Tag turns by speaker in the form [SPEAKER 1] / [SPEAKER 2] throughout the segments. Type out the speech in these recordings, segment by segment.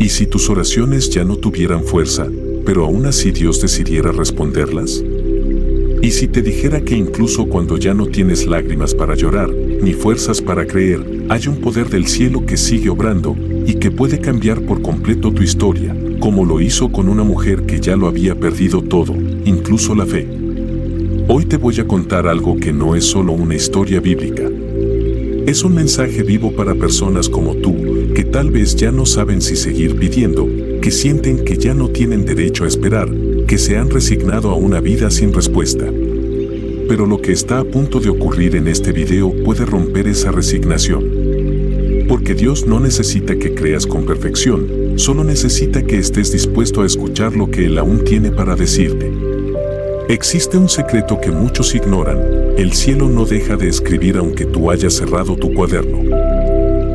[SPEAKER 1] ¿Y si tus oraciones ya no tuvieran fuerza, pero aún así Dios decidiera responderlas? ¿Y si te dijera que incluso cuando ya no tienes lágrimas para llorar, ni fuerzas para creer, hay un poder del cielo que sigue obrando y que puede cambiar por completo tu historia, como lo hizo con una mujer que ya lo había perdido todo, incluso la fe? Hoy te voy a contar algo que no es solo una historia bíblica. Es un mensaje vivo para personas como tú, que tal vez ya no saben si seguir pidiendo, que sienten que ya no tienen derecho a esperar, que se han resignado a una vida sin respuesta. Pero lo que está a punto de ocurrir en este video puede romper esa resignación. Porque Dios no necesita que creas con perfección, solo necesita que estés dispuesto a escuchar lo que Él aún tiene para decirte. Existe un secreto que muchos ignoran: el cielo no deja de escribir aunque tú hayas cerrado tu cuaderno.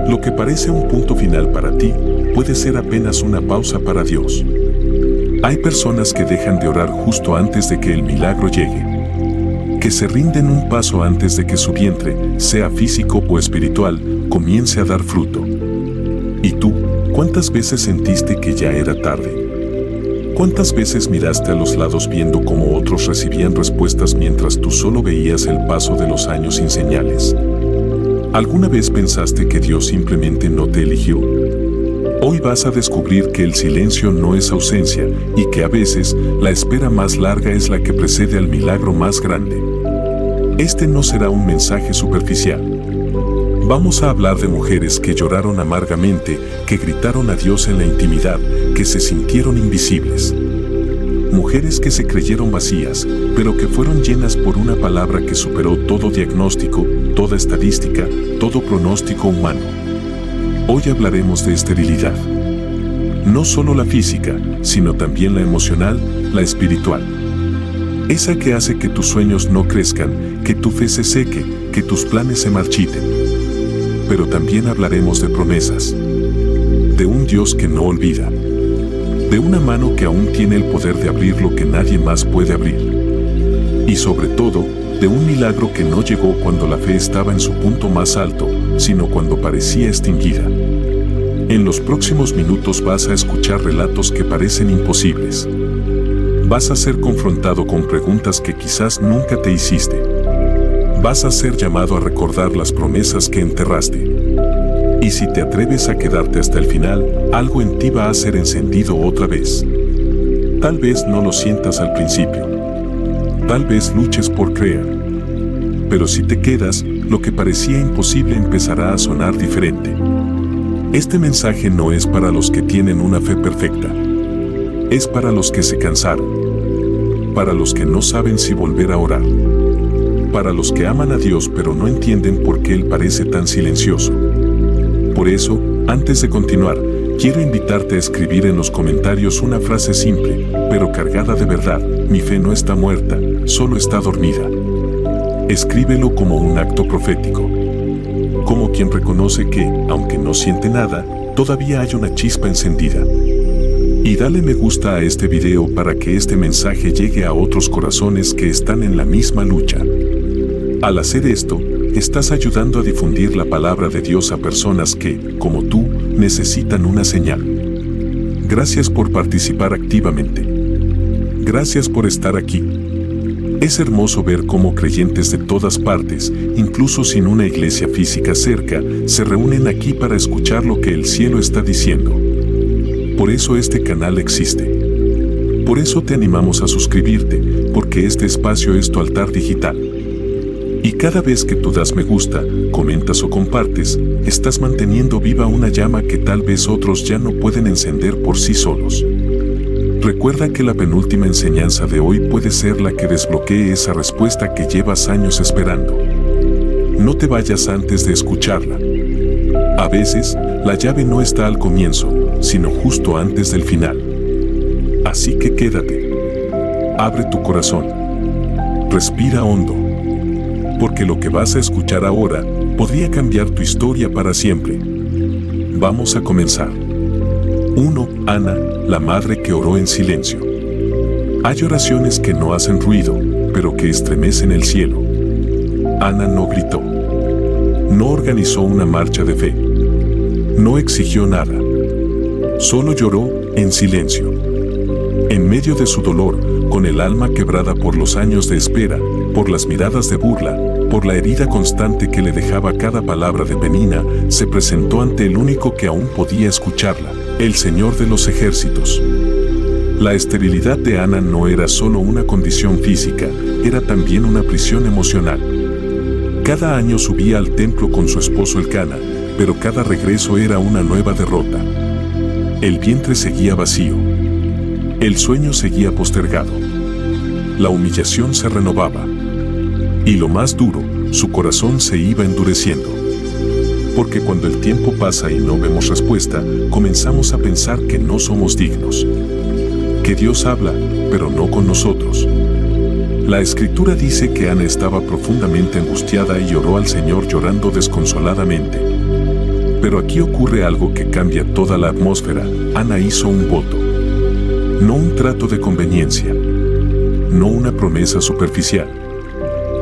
[SPEAKER 1] Lo que parece un punto final para ti, puede ser apenas una pausa para Dios. Hay personas que dejan de orar justo antes de que el milagro llegue, que se rinden un paso antes de que su vientre, sea físico o espiritual, comience a dar fruto. ¿Y tú, cuántas veces sentiste que ya era tarde? ¿Cuántas veces miraste a los lados viendo cómo otros recibían respuestas mientras tú solo veías el paso de los años sin señales? ¿Alguna vez pensaste que Dios simplemente no te eligió? Hoy vas a descubrir que el silencio no es ausencia y que a veces la espera más larga es la que precede al milagro más grande. Este no será un mensaje superficial. Vamos a hablar de mujeres que lloraron amargamente, que gritaron a Dios en la intimidad, que se sintieron invisibles. Mujeres que se creyeron vacías, pero que fueron llenas por una palabra que superó todo diagnóstico, toda estadística, todo pronóstico humano. Hoy hablaremos de esterilidad. No solo la física, sino también la emocional, la espiritual. Esa que hace que tus sueños no crezcan, que tu fe se seque, que tus planes se marchiten. Pero también hablaremos de promesas, de un Dios que no olvida, de una mano que aún tiene el poder de abrir lo que nadie más puede abrir. Y sobre todo, de un milagro que no llegó cuando la fe estaba en su punto más alto, sino cuando parecía extinguida. En los próximos minutos vas a escuchar relatos que parecen imposibles. Vas a ser confrontado con preguntas que quizás nunca te hiciste. Vas a ser llamado a recordar las promesas que enterraste. Y si te atreves a quedarte hasta el final, algo en ti va a ser encendido otra vez. Tal vez no lo sientas al principio. Tal vez luches por creer. Pero si te quedas, lo que parecía imposible empezará a sonar diferente. Este mensaje no es para los que tienen una fe perfecta. Es para los que se cansaron. Para los que no saben si volver a orar. Para los que aman a Dios pero no entienden por qué Él parece tan silencioso. Por eso, antes de continuar, quiero invitarte a escribir en los comentarios una frase simple, pero cargada de verdad: mi fe no está muerta, solo está dormida. Escríbelo como un acto profético. Como quien reconoce que, aunque no siente nada, todavía hay una chispa encendida. Y dale me gusta a este video para que este mensaje llegue a otros corazones que están en la misma lucha. Al hacer esto, estás ayudando a difundir la palabra de Dios a personas que, como tú, necesitan una señal. Gracias por participar activamente. Gracias por estar aquí. Es hermoso ver cómo creyentes de todas partes, incluso sin una iglesia física cerca, se reúnen aquí para escuchar lo que el cielo está diciendo. Por eso este canal existe. Por eso te animamos a suscribirte, porque este espacio es tu altar digital. Y cada vez que tú das me gusta, comentas o compartes, estás manteniendo viva una llama que tal vez otros ya no pueden encender por sí solos. Recuerda que la penúltima enseñanza de hoy puede ser la que desbloquee esa respuesta que llevas años esperando. No te vayas antes de escucharla. A veces, la llave no está al comienzo, sino justo antes del final. Así que quédate. Abre tu corazón. Respira hondo. Porque lo que vas a escuchar ahora podría cambiar tu historia para siempre. Vamos a comenzar. 1. Ana, la madre que oró en silencio. Hay oraciones que no hacen ruido, pero que estremecen el cielo. Ana no gritó. No organizó una marcha de fe. No exigió nada. Solo lloró en silencio. En medio de su dolor, con el alma quebrada por los años de espera, por las miradas de burla, por la herida constante que le dejaba cada palabra de Penina, se presentó ante el único que aún podía escucharla, el Señor de los ejércitos. La esterilidad de Ana no era solo una condición física, era también una prisión emocional. Cada año subía al templo con su esposo Elcana, pero cada regreso era una nueva derrota. El vientre seguía vacío. El sueño seguía postergado. La humillación se renovaba. Y lo más duro, su corazón se iba endureciendo. Porque cuando el tiempo pasa y no vemos respuesta, comenzamos a pensar que no somos dignos. Que Dios habla, pero no con nosotros. La Escritura dice que Ana estaba profundamente angustiada y oró al Señor llorando desconsoladamente. Pero aquí ocurre algo que cambia toda la atmósfera. Ana hizo un voto. No un trato de conveniencia. No una promesa superficial.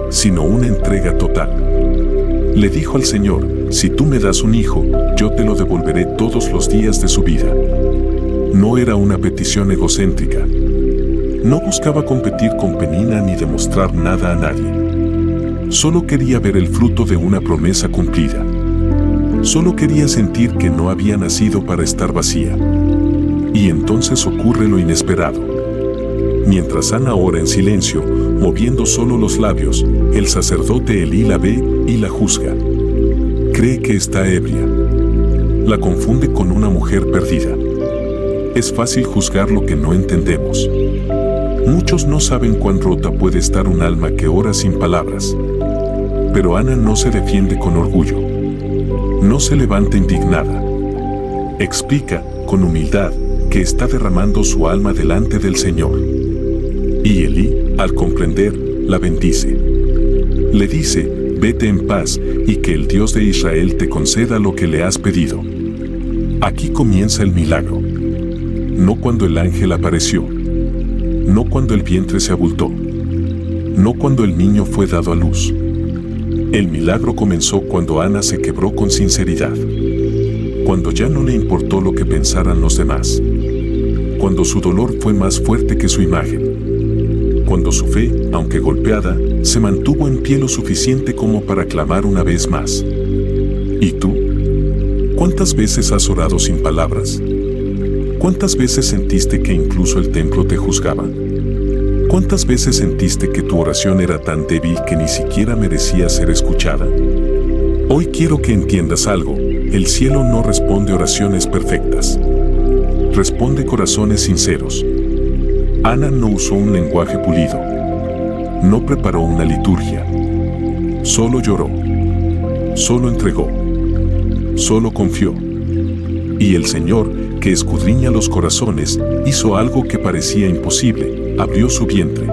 [SPEAKER 1] Sino una entrega total. Le dijo al Señor, si tú me das un hijo, yo te lo devolveré todos los días de su vida. No era una petición egocéntrica. No buscaba competir con Penina ni demostrar nada a nadie. Solo quería ver el fruto de una promesa cumplida. Solo quería sentir que no había nacido para estar vacía. Y entonces ocurre lo inesperado. Mientras Ana ora en silencio, moviendo solo los labios, el sacerdote Elí la ve y la juzga. Cree que está ebria. La confunde con una mujer perdida. Es fácil juzgar lo que no entendemos. Muchos no saben cuán rota puede estar un alma que ora sin palabras. Pero Ana no se defiende con orgullo. No se levanta indignada. Explica, con humildad, que está derramando su alma delante del Señor. Y Elí, al comprender, la bendice. Le dice, vete en paz, y que el Dios de Israel te conceda lo que le has pedido. Aquí comienza el milagro. No cuando el ángel apareció. No cuando el vientre se abultó. No cuando el niño fue dado a luz. El milagro comenzó cuando Ana se quebró con sinceridad. Cuando ya no le importó lo que pensaran los demás. Cuando su dolor fue más fuerte que su imagen. Cuando su fe, aunque golpeada, se mantuvo en pie lo suficiente como para clamar una vez más. ¿Y tú? ¿Cuántas veces has orado sin palabras? ¿Cuántas veces sentiste que incluso el templo te juzgaba? ¿Cuántas veces sentiste que tu oración era tan débil que ni siquiera merecía ser escuchada? Hoy quiero que entiendas algo. El cielo no responde oraciones perfectas. Responde corazones sinceros. Ana no usó un lenguaje pulido. No preparó una liturgia. Solo lloró. Solo entregó. Solo confió. Y el Señor, que escudriña los corazones, hizo algo que parecía imposible, abrió su vientre.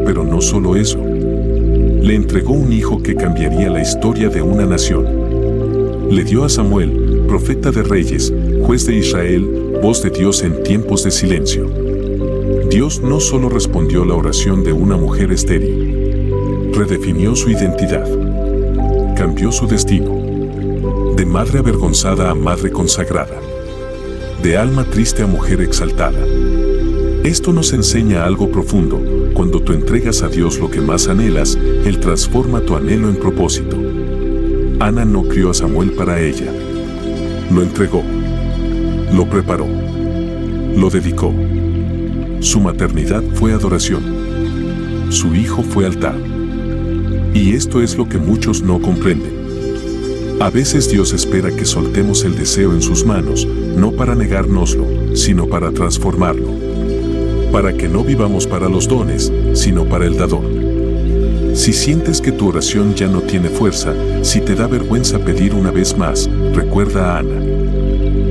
[SPEAKER 1] Pero no solo eso. Le entregó un hijo que cambiaría la historia de una nación. Le dio a Samuel, profeta de reyes, juez de Israel, voz de Dios en tiempos de silencio. Dios no solo respondió la oración de una mujer estéril, redefinió su identidad, cambió su destino, de madre avergonzada a madre consagrada, de alma triste a mujer exaltada. Esto nos enseña algo profundo. Cuando tú entregas a Dios lo que más anhelas, Él transforma tu anhelo en propósito. Ana no crió a Samuel para ella. Lo entregó. Lo preparó. Lo dedicó. Su maternidad fue adoración. Su hijo fue altar. Y esto es lo que muchos no comprenden. A veces Dios espera que soltemos el deseo en sus manos, no para negárnoslo, sino para transformarlo. Para que no vivamos para los dones, sino para el dador. Si sientes que tu oración ya no tiene fuerza, si te da vergüenza pedir una vez más, recuerda a Ana.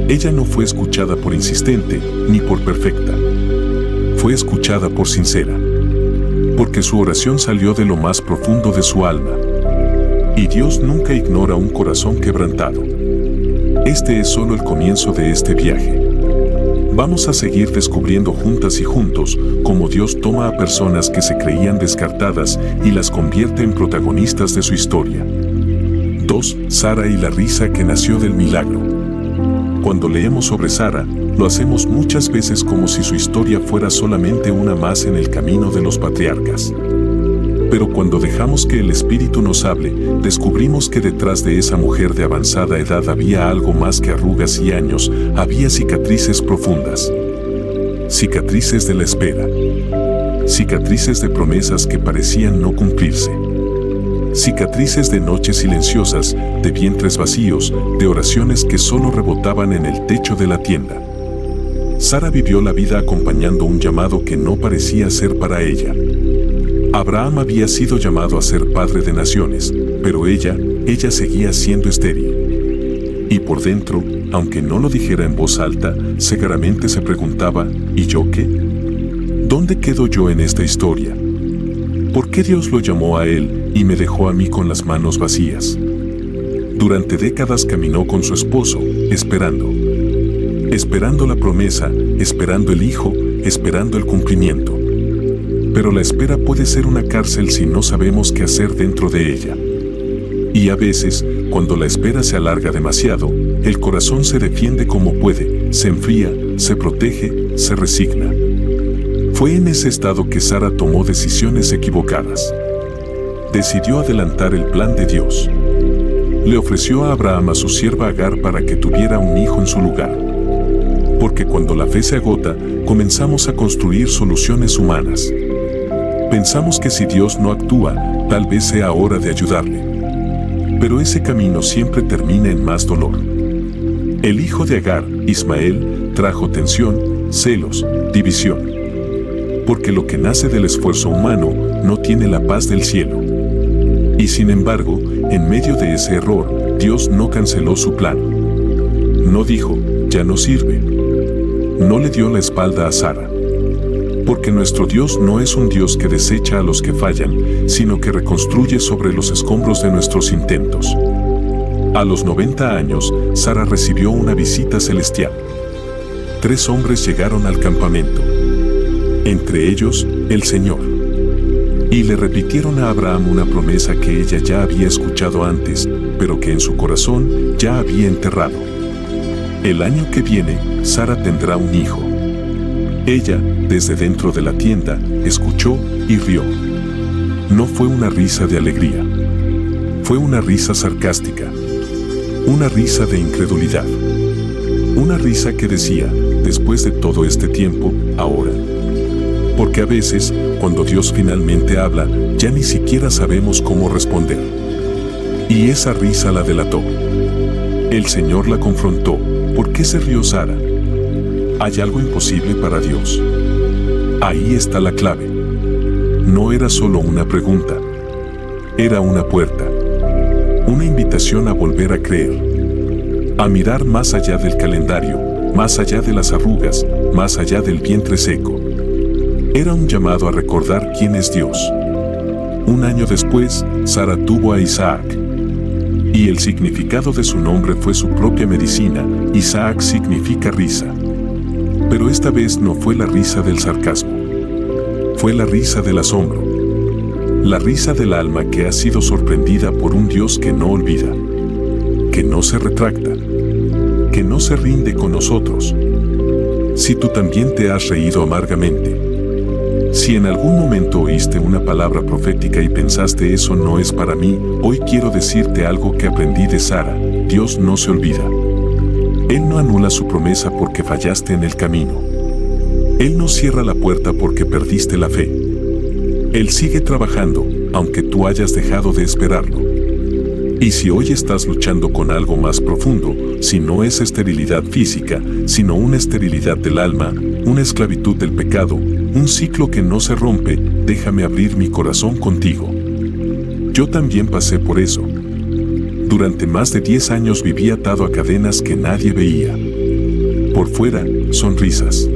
[SPEAKER 1] Ella no fue escuchada por insistente, ni por perfecta. Fue escuchada por sincera. Porque su oración salió de lo más profundo de su alma. Y Dios nunca ignora un corazón quebrantado. Este es solo el comienzo de este viaje. Vamos a seguir descubriendo juntas y juntos cómo Dios toma a personas que se creían descartadas y las convierte en protagonistas de su historia. 2. Sara y la risa que nació del milagro. cuando leemos sobre Sara, lo hacemos muchas veces como si su historia fuera solamente una más en el camino de los patriarcas. Pero cuando dejamos que el Espíritu nos hable, descubrimos que detrás de esa mujer de avanzada edad había algo más que arrugas y años, había cicatrices profundas. Cicatrices de la espera. Cicatrices de promesas que parecían no cumplirse. Cicatrices de noches silenciosas, de vientres vacíos, de oraciones que solo rebotaban en el techo de la tienda. Sara vivió la vida acompañando un llamado que no parecía ser para ella. Abraham había sido llamado a ser padre de naciones, pero ella seguía siendo estéril. Y por dentro, aunque no lo dijera en voz alta, seguramente se preguntaba, ¿y yo qué? ¿Dónde quedo yo en esta historia? ¿Por qué Dios lo llamó a él y me dejó a mí con las manos vacías? Durante décadas caminó con su esposo, esperando la promesa, esperando el hijo, esperando el cumplimiento. Pero la espera puede ser una cárcel si no sabemos qué hacer dentro de ella. Y a veces, cuando la espera se alarga demasiado, el corazón se defiende como puede, se enfría, se protege, se resigna. Fue en ese estado que Sara tomó decisiones equivocadas. Decidió adelantar el plan de Dios. Le ofreció a Abraham a su sierva Agar para que tuviera un hijo en su lugar. Porque cuando la fe se agota, comenzamos a construir soluciones humanas. Pensamos que si Dios no actúa, tal vez sea hora de ayudarle. Pero ese camino siempre termina en más dolor. El hijo de Agar, Ismael, trajo tensión, celos, división. Porque lo que nace del esfuerzo humano no tiene la paz del cielo. Y sin embargo, en medio de ese error, Dios no canceló su plan. No dijo, ya no sirve. No le dio la espalda a Sara. Porque nuestro Dios no es un Dios que desecha a los que fallan, sino que reconstruye sobre los escombros de nuestros intentos. A los 90 años, Sara recibió una visita celestial. 3 hombres llegaron al campamento. Entre ellos, el Señor. Y le repitieron a Abraham una promesa que ella ya había escuchado antes, pero que en su corazón ya había enterrado. El año que viene, Sara tendrá un hijo. Ella, desde dentro de la tienda, escuchó y rió. No fue una risa de alegría. Fue una risa sarcástica. Una risa de incredulidad. Una risa que decía, después de todo este tiempo, ahora. Porque a veces, cuando Dios finalmente habla, ya ni siquiera sabemos cómo responder. Y esa risa la delató. El Señor la confrontó. ¿Por qué se rió Sara? ¿Hay algo imposible para Dios? Ahí está la clave. No era solo una pregunta. Era una puerta. Una invitación a volver a creer. A mirar más allá del calendario, más allá de las arrugas, más allá del vientre seco. Era un llamado a recordar quién es Dios. Un año después, Sara tuvo a Isaac. Y el significado de su nombre fue su propia medicina. Isaac significa risa. Pero esta vez no fue la risa del sarcasmo. Fue la risa del asombro. La risa del alma que ha sido sorprendida por un Dios que no olvida. Que no se retracta. Que no se rinde con nosotros. Si tú también te has reído amargamente. Si en algún momento oíste una palabra profética y pensaste eso no es para mí, hoy quiero decirte algo que aprendí de Sara. Dios no se olvida. Él no anula su promesa porque fallaste en el camino. Él no cierra la puerta porque perdiste la fe. Él sigue trabajando, aunque tú hayas dejado de esperarlo. Y si hoy estás luchando con algo más profundo, si no es esterilidad física, sino una esterilidad del alma, una esclavitud del pecado, un ciclo que no se rompe, déjame abrir mi corazón contigo. Yo también pasé por eso. Durante más de 10 años viví atado a cadenas que nadie veía. Por fuera, sonrisas.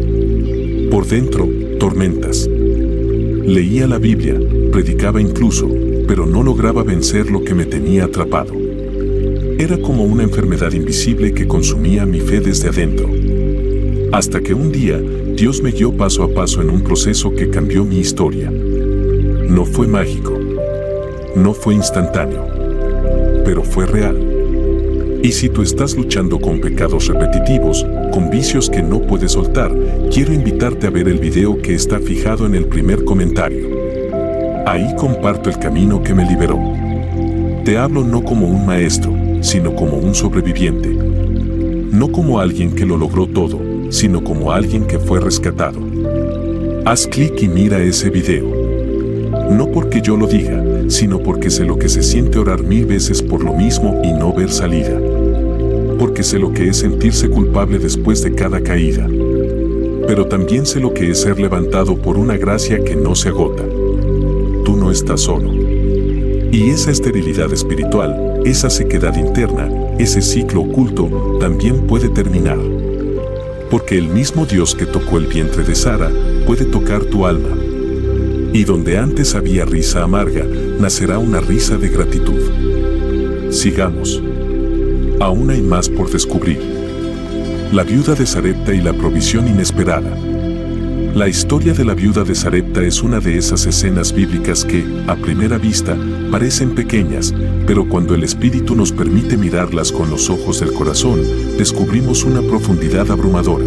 [SPEAKER 1] Por dentro, tormentas. Leía la Biblia, predicaba incluso, pero no lograba vencer lo que me tenía atrapado. Era como una enfermedad invisible que consumía mi fe desde adentro. Hasta que un día, Dios me guió paso a paso en un proceso que cambió mi historia. No fue mágico. No fue instantáneo. Pero fue real. Y si tú estás luchando con pecados repetitivos, con vicios que no puedes soltar, quiero invitarte a ver el video que está fijado en el primer comentario. Ahí comparto el camino que me liberó. Te hablo no como un maestro, sino como un sobreviviente. No como alguien que lo logró todo, sino como alguien que fue rescatado. Haz clic y mira ese video. No porque yo lo diga, sino porque sé lo que se siente orar 1000 veces por lo mismo y no ver salida. Porque sé lo que es sentirse culpable después de cada caída. Pero también sé lo que es ser levantado por una gracia que no se agota. Tú no estás solo. Y esa esterilidad espiritual, esa sequedad interna, ese ciclo oculto, también puede terminar. Porque el mismo Dios que tocó el vientre de Sara, puede tocar tu alma. Y donde antes había risa amarga, nacerá una risa de gratitud. Sigamos. Aún hay más por descubrir. La viuda de Sarepta y la provisión inesperada. La historia de la viuda de Sarepta es una de esas escenas bíblicas que, a primera vista, parecen pequeñas, pero cuando el Espíritu nos permite mirarlas con los ojos del corazón, descubrimos una profundidad abrumadora.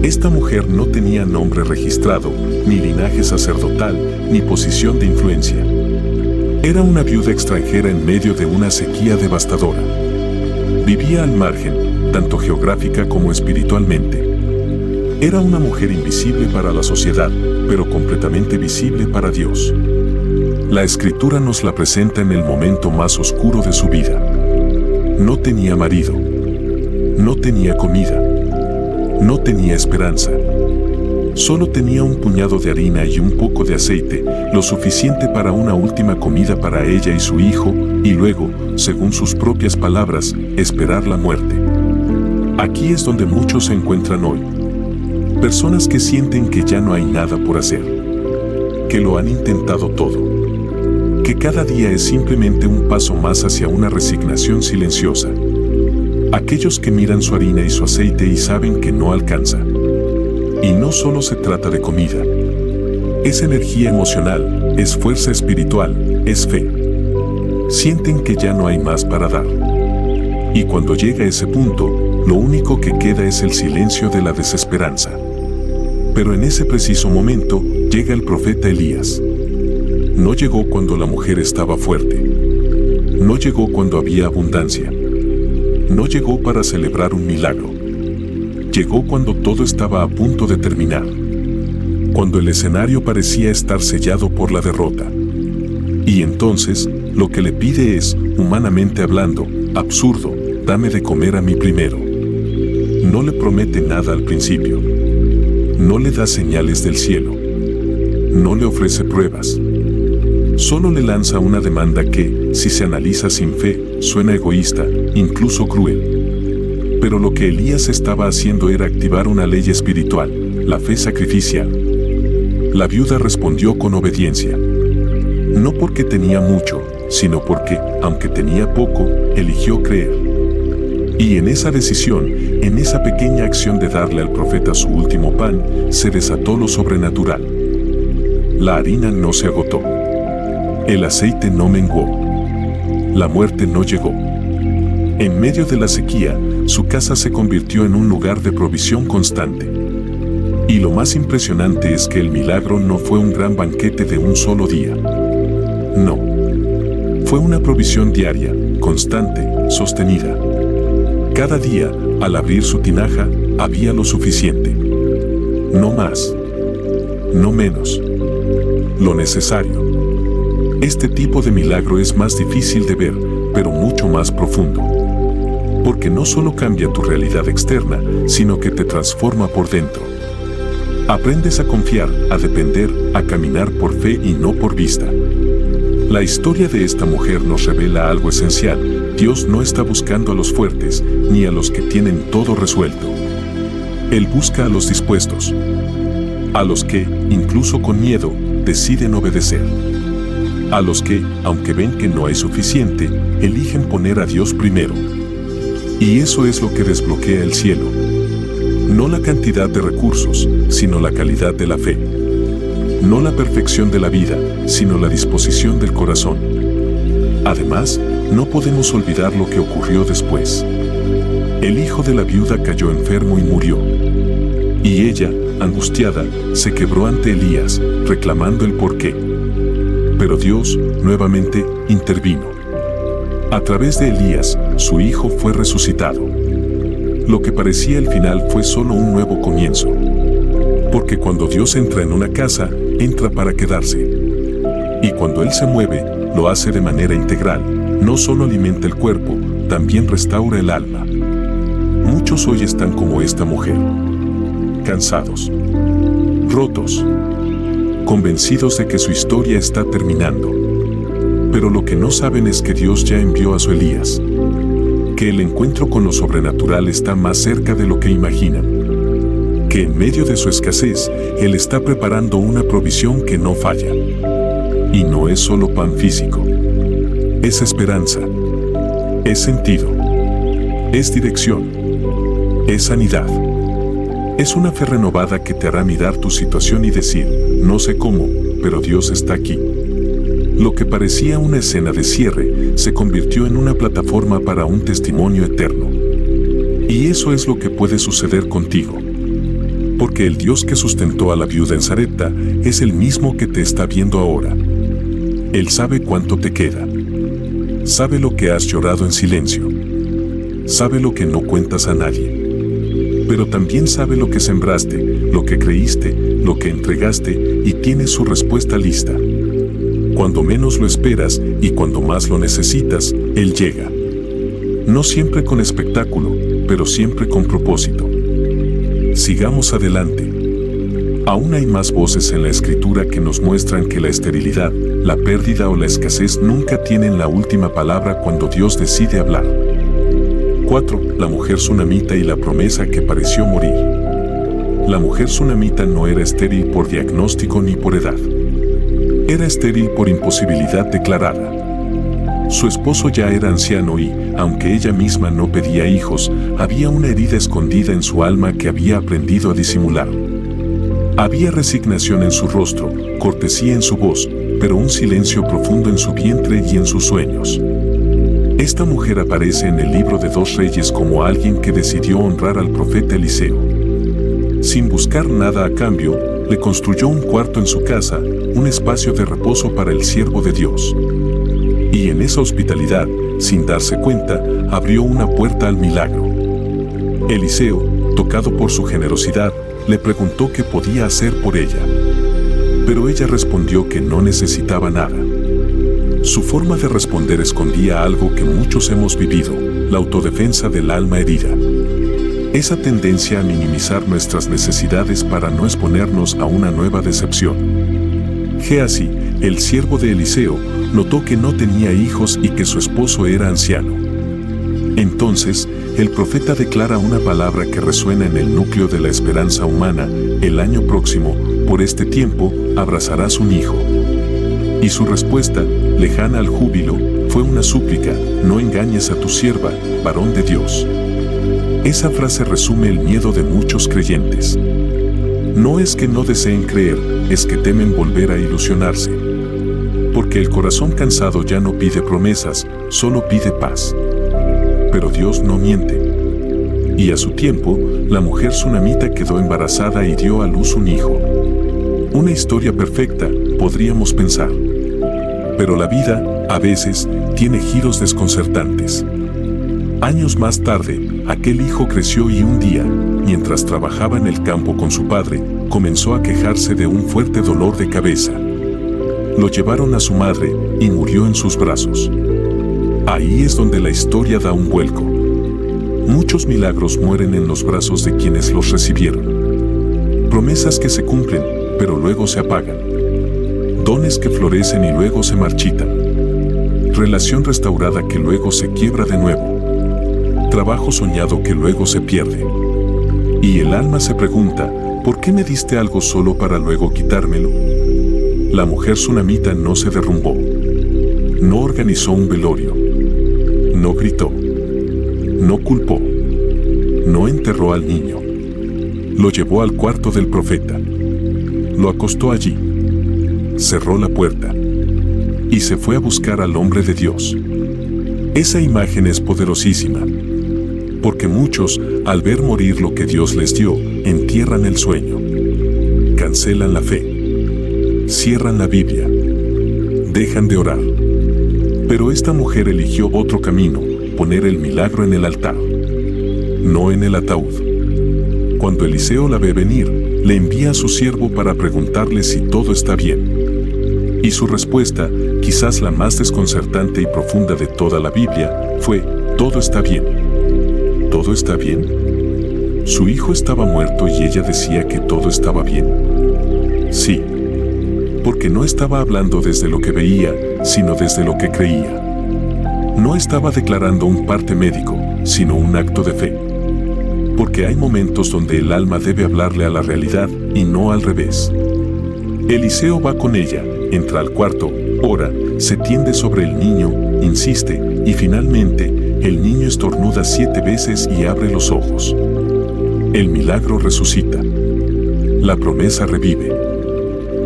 [SPEAKER 1] Esta mujer no tenía nombre registrado, ni linaje sacerdotal, ni posición de influencia. Era una viuda extranjera en medio de una sequía devastadora. Vivía al margen, tanto geográfica como espiritualmente. Era una mujer invisible para la sociedad, pero completamente visible para Dios. La Escritura nos la presenta en el momento más oscuro de su vida. No tenía marido. No tenía comida. No tenía esperanza. Solo tenía un puñado de harina y un poco de aceite, lo suficiente para una última comida para ella y su hijo, y luego, según sus propias palabras, esperar la muerte. Aquí es donde muchos se encuentran hoy. Personas que sienten que ya no hay nada por hacer. Que lo han intentado todo. Que cada día es simplemente un paso más hacia una resignación silenciosa. Aquellos que miran su harina y su aceite y saben que no alcanza. Y no solo se trata de comida. Es energía emocional, es fuerza espiritual, es fe. Sienten que ya no hay más para dar. Y cuando llega ese punto, lo único que queda es el silencio de la desesperanza. Pero en ese preciso momento, llega el profeta Elías. No llegó cuando la mujer estaba fuerte. No llegó cuando había abundancia. No llegó para celebrar un milagro. Llegó cuando todo estaba a punto de terminar. Cuando el escenario parecía estar sellado por la derrota. Y entonces, lo que le pide es, humanamente hablando, absurdo: dame de comer a mí primero. No le promete nada al principio. No le da señales del cielo. No le ofrece pruebas. Solo le lanza una demanda que, si se analiza sin fe, suena egoísta, incluso cruel. Pero lo que Elías estaba haciendo era activar una ley espiritual, la fe sacrificial. La viuda respondió con obediencia. No porque tenía mucho, sino porque, aunque tenía poco, eligió creer. Y en esa decisión, en esa pequeña acción de darle al profeta su último pan, se desató lo sobrenatural. La harina no se agotó. El aceite no menguó. La muerte no llegó. En medio de la sequía, su casa se convirtió en un lugar de provisión constante. Y lo más impresionante es que el milagro no fue un gran banquete de un solo día. No. Fue una provisión diaria, constante, sostenida. Cada día, al abrir su tinaja, había lo suficiente. No más. No menos. Lo necesario. Este tipo de milagro es más difícil de ver, pero mucho más profundo. Porque no solo cambia tu realidad externa, sino que te transforma por dentro. Aprendes a confiar, a depender, a caminar por fe y no por vista. La historia de esta mujer nos revela algo esencial. Dios no está buscando a los fuertes, ni a los que tienen todo resuelto. Él busca a los dispuestos. A los que, incluso con miedo, deciden obedecer. A los que, aunque ven que no hay suficiente, eligen poner a Dios primero. Y eso es lo que desbloquea el cielo. No la cantidad de recursos, sino la calidad de la fe. No la perfección de la vida, sino la disposición del corazón. Además, no podemos olvidar lo que ocurrió después. El hijo de la viuda cayó enfermo y murió. Y ella, angustiada, se quebró ante Elías, reclamando el porqué. Pero Dios, nuevamente, intervino. A través de Elías, su hijo fue resucitado. Lo que parecía el final fue solo un nuevo comienzo. Porque cuando Dios entra en una casa, entra para quedarse. Y cuando Él se mueve, lo hace de manera integral. No solo alimenta el cuerpo, también restaura el alma. Muchos hoy están como esta mujer. Cansados. Rotos. Convencidos de que su historia está terminando. Pero lo que no saben es que Dios ya envió a su Elías. Que el encuentro con lo sobrenatural está más cerca de lo que imaginan. Que en medio de su escasez, Él está preparando una provisión que no falla. Y no es solo pan físico. Es esperanza. Es sentido. Es dirección. Es sanidad. Es una fe renovada que te hará mirar tu situación y decir, no sé cómo, pero Dios está aquí. Lo que parecía una escena de cierre, se convirtió en una plataforma para un testimonio eterno. Y eso es lo que puede suceder contigo. Porque el Dios que sustentó a la viuda en Sarepta es el mismo que te está viendo ahora. Él sabe cuánto te queda. Sabe lo que has llorado en silencio. Sabe lo que no cuentas a nadie. Pero también sabe lo que sembraste, lo que creíste, lo que entregaste y tiene su respuesta lista. Cuando menos lo esperas y cuando más lo necesitas, Él llega. No siempre con espectáculo, pero siempre con propósito. Sigamos adelante. Aún hay más voces en la Escritura que nos muestran que la esterilidad, la pérdida o la escasez nunca tienen la última palabra cuando Dios decide hablar. 4. La mujer tsunamita y la promesa que pareció morir. La mujer tsunamita no era estéril por diagnóstico ni por edad. Era estéril por imposibilidad declarada. Su esposo ya era anciano y, aunque ella misma no pedía hijos, había una herida escondida en su alma que había aprendido a disimular. Había resignación en su rostro, cortesía en su voz, pero un silencio profundo en su vientre y en sus sueños. Esta mujer aparece en el libro de 2 Reyes como alguien que decidió honrar al profeta Eliseo. Sin buscar nada a cambio, le construyó un cuarto en su casa, un espacio de reposo para el siervo de Dios. Y en esa hospitalidad, sin darse cuenta, abrió una puerta al milagro. Eliseo, tocado por su generosidad, le preguntó qué podía hacer por ella. Pero ella respondió que no necesitaba nada. Su forma de responder escondía algo que muchos hemos vivido, la autodefensa del alma herida. Esa tendencia a minimizar nuestras necesidades para no exponernos a una nueva decepción. Gehazi, el siervo de Eliseo, notó que no tenía hijos y que su esposo era anciano. Entonces, el profeta declara una palabra que resuena en el núcleo de la esperanza humana: el año próximo, por este tiempo, abrazarás un hijo. Y su respuesta, lejana al júbilo, fue una súplica: no engañes a tu sierva, varón de Dios. Esa frase resume el miedo de muchos creyentes. No es que no deseen creer, es que temen volver a ilusionarse. Porque el corazón cansado ya no pide promesas, solo pide paz. Pero Dios no miente. Y a su tiempo, la mujer tsunamita quedó embarazada y dio a luz un hijo. Una historia perfecta, podríamos pensar. Pero la vida, a veces, tiene giros desconcertantes. Años más tarde, aquel hijo creció y un día, mientras trabajaba en el campo con su padre, comenzó a quejarse de un fuerte dolor de cabeza. Lo llevaron a su madre y murió en sus brazos. Ahí es donde la historia da un vuelco. Muchos milagros mueren en los brazos de quienes los recibieron. Promesas que se cumplen, pero luego se apagan. Dones que florecen y luego se marchitan. Relación restaurada que luego se quiebra de nuevo. Trabajo soñado que luego se pierde. Y el alma se pregunta: ¿por qué me diste algo solo para luego quitármelo? La mujer tsunamita no se derrumbó. No organizó un velorio. No gritó. No culpó. No enterró al niño. Lo llevó al cuarto del profeta. Lo acostó allí. Cerró la puerta. Y se fue a buscar al hombre de Dios. Esa imagen es poderosísima, porque muchos, al ver morir lo que Dios les dio, entierran el sueño, cancelan la fe, cierran la Biblia, dejan de orar. Pero esta mujer eligió otro camino, poner el milagro en el altar, no en el ataúd. Cuando Eliseo la ve venir, le envía a su siervo para preguntarle si todo está bien. Y su respuesta, quizás la más desconcertante y profunda de toda la Biblia, fue: todo está bien. ¿Todo está bien? Su hijo estaba muerto y ella decía que todo estaba bien. Sí, porque no estaba hablando desde lo que veía, sino desde lo que creía. No estaba declarando un parte médico, sino un acto de fe. Porque hay momentos donde el alma debe hablarle a la realidad y no al revés. Eliseo va con ella, entra al cuarto, ora, se tiende sobre el niño, insiste, y finalmente, el niño estornuda 7 veces y abre los ojos. El milagro resucita. La promesa revive.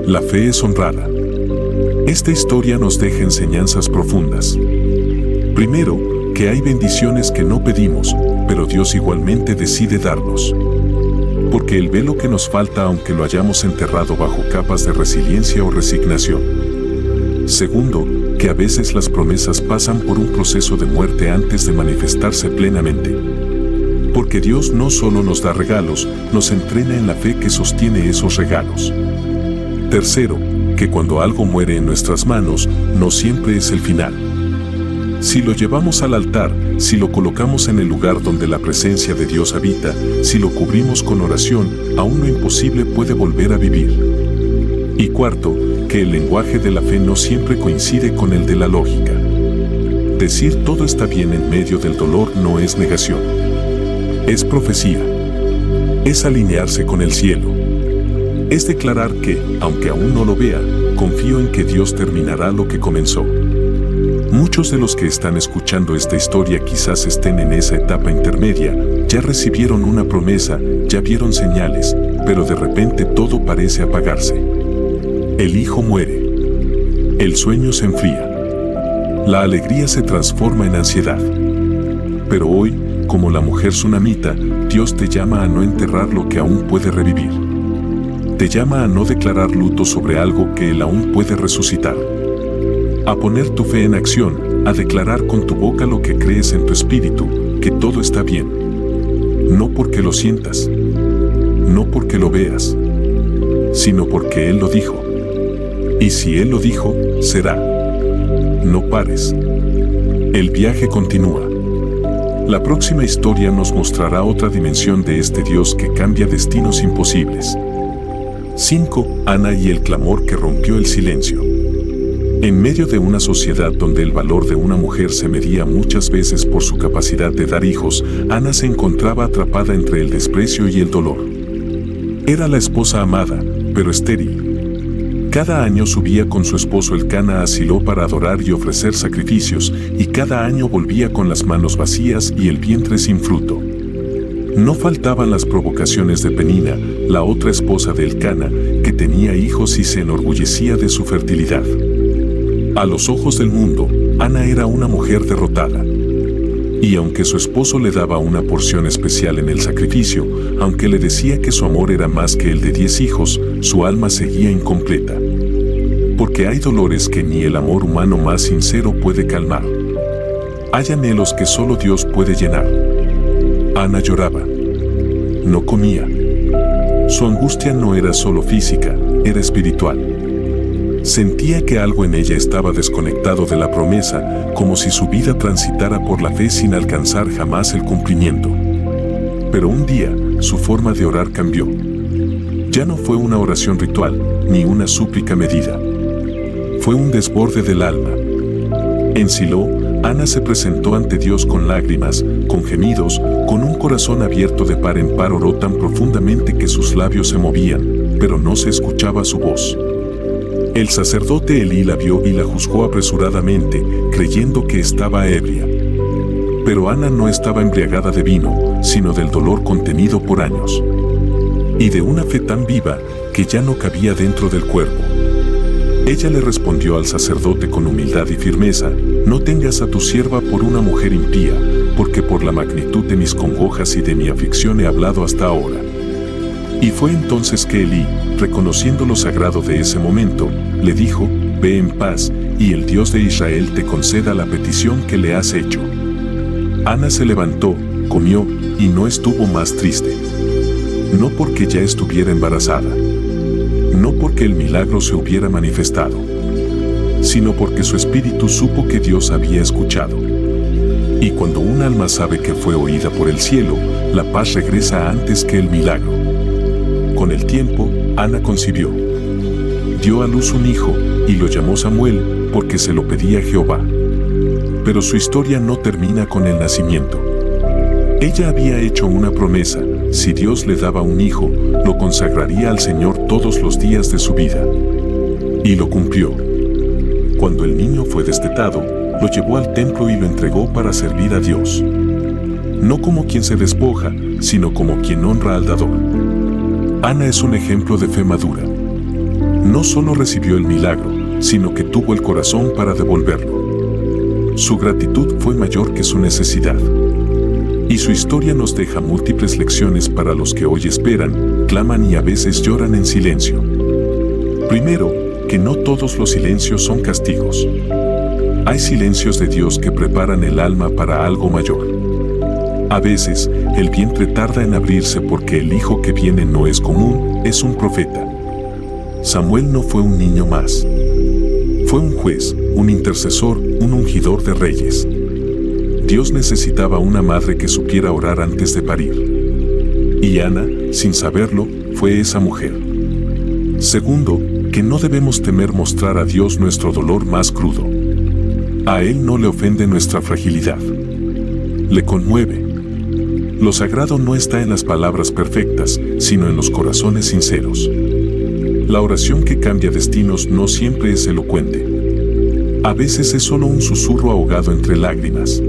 [SPEAKER 1] La fe es honrada. Esta historia nos deja enseñanzas profundas. Primero, que hay bendiciones que no pedimos, pero Dios igualmente decide darnos. Porque Él ve lo que nos falta aunque lo hayamos enterrado bajo capas de resiliencia o resignación. Segundo, que a veces las promesas pasan por un proceso de muerte antes de manifestarse plenamente. Porque Dios no solo nos da regalos, nos entrena en la fe que sostiene esos regalos. Tercero, que cuando algo muere en nuestras manos, no siempre es el final. Si lo llevamos al altar, si lo colocamos en el lugar donde la presencia de Dios habita, si lo cubrimos con oración, aún lo imposible puede volver a vivir. Y cuarto, que el lenguaje de la fe no siempre coincide con el de la lógica. Decir todo está bien en medio del dolor no es negación. Es profecía. Es alinearse con el cielo. Es declarar que, aunque aún no lo vea, confío en que Dios terminará lo que comenzó. Muchos de los que están escuchando esta historia quizás estén en esa etapa intermedia, ya recibieron una promesa, ya vieron señales, pero de repente todo parece apagarse. El hijo muere. El sueño se enfría. La alegría se transforma en ansiedad. Pero hoy, como la mujer tsunamita, Dios te llama a no enterrar lo que aún puede revivir. Te llama a no declarar luto sobre algo que Él aún puede resucitar. A poner tu fe en acción, a declarar con tu boca lo que crees en tu espíritu, que todo está bien. No porque lo sientas, no porque lo veas, sino porque Él lo dijo. Y si Él lo dijo, será. No pares. El viaje continúa. La próxima historia nos mostrará otra dimensión de este Dios que cambia destinos imposibles. 5. Ana y el clamor que rompió el silencio. En medio de una sociedad donde el valor de una mujer se medía muchas veces por su capacidad de dar hijos, Ana se encontraba atrapada entre el desprecio y el dolor. Era la esposa amada, pero estéril. Cada año subía con su esposo Elcana a Silo para adorar y ofrecer sacrificios, y cada año volvía con las manos vacías y el vientre sin fruto. No faltaban las provocaciones de Penina, la otra esposa de Elcana, que tenía hijos y se enorgullecía de su fertilidad. A los ojos del mundo, Ana era una mujer derrotada. Y aunque su esposo le daba una porción especial en el sacrificio, aunque le decía que su amor era más que el de 10 hijos, su alma seguía incompleta. Porque hay dolores que ni el amor humano más sincero puede calmar. Hay anhelos que solo Dios puede llenar. Ana lloraba. No comía. Su angustia no era solo física, era espiritual. Sentía que algo en ella estaba desconectado de la promesa, como si su vida transitara por la fe sin alcanzar jamás el cumplimiento. Pero un día, su forma de orar cambió. Ya no fue una oración ritual, ni una súplica medida. Fue un desborde del alma. En Silo, Ana se presentó ante Dios con lágrimas, con gemidos, con un corazón abierto de par en par. Oró tan profundamente que sus labios se movían, pero no se escuchaba su voz. El sacerdote Elí la vio y la juzgó apresuradamente, creyendo que estaba ebria. Pero Ana no estaba embriagada de vino, sino del dolor contenido por años. Y de una fe tan viva, que ya no cabía dentro del cuerpo. Ella le respondió al sacerdote con humildad y firmeza: no tengas a tu sierva por una mujer impía, porque por la magnitud de mis congojas y de mi aflicción he hablado hasta ahora. Y fue entonces que Elí, reconociendo lo sagrado de ese momento, le dijo: ve en paz, y el Dios de Israel te conceda la petición que le has hecho. Ana se levantó, comió, y no estuvo más triste. No porque ya estuviera embarazada, no porque el milagro se hubiera manifestado, sino porque su espíritu supo que Dios había escuchado. Y cuando un alma sabe que fue oída por el cielo, la paz regresa antes que el milagro. Con el tiempo, Ana concibió. Dio a luz un hijo, y lo llamó Samuel, porque se lo pedía Jehová. Pero su historia no termina con el nacimiento. Ella había hecho una promesa: si Dios le daba un hijo, lo consagraría al Señor todos los días de su vida. Y lo cumplió. Cuando el niño fue destetado, lo llevó al templo y lo entregó para servir a Dios. No como quien se despoja, sino como quien honra al dador. Ana es un ejemplo de fe madura. No solo recibió el milagro, sino que tuvo el corazón para devolverlo. Su gratitud fue mayor que su necesidad. Y su historia nos deja múltiples lecciones para los que hoy esperan, claman y a veces lloran en silencio. Primero, que no todos los silencios son castigos. Hay silencios de Dios que preparan el alma para algo mayor. A veces, el vientre tarda en abrirse porque el hijo que viene no es común, es un profeta. Samuel no fue un niño más. Fue un juez, un intercesor, un ungidor de reyes. Dios necesitaba una madre que supiera orar antes de parir. Y Ana, sin saberlo, fue esa mujer. Segundo, que no debemos temer mostrar a Dios nuestro dolor más crudo. A Él no le ofende nuestra fragilidad. Le conmueve. Lo sagrado no está en las palabras perfectas, sino en los corazones sinceros. La oración que cambia destinos no siempre es elocuente. A veces es solo un susurro ahogado entre lágrimas.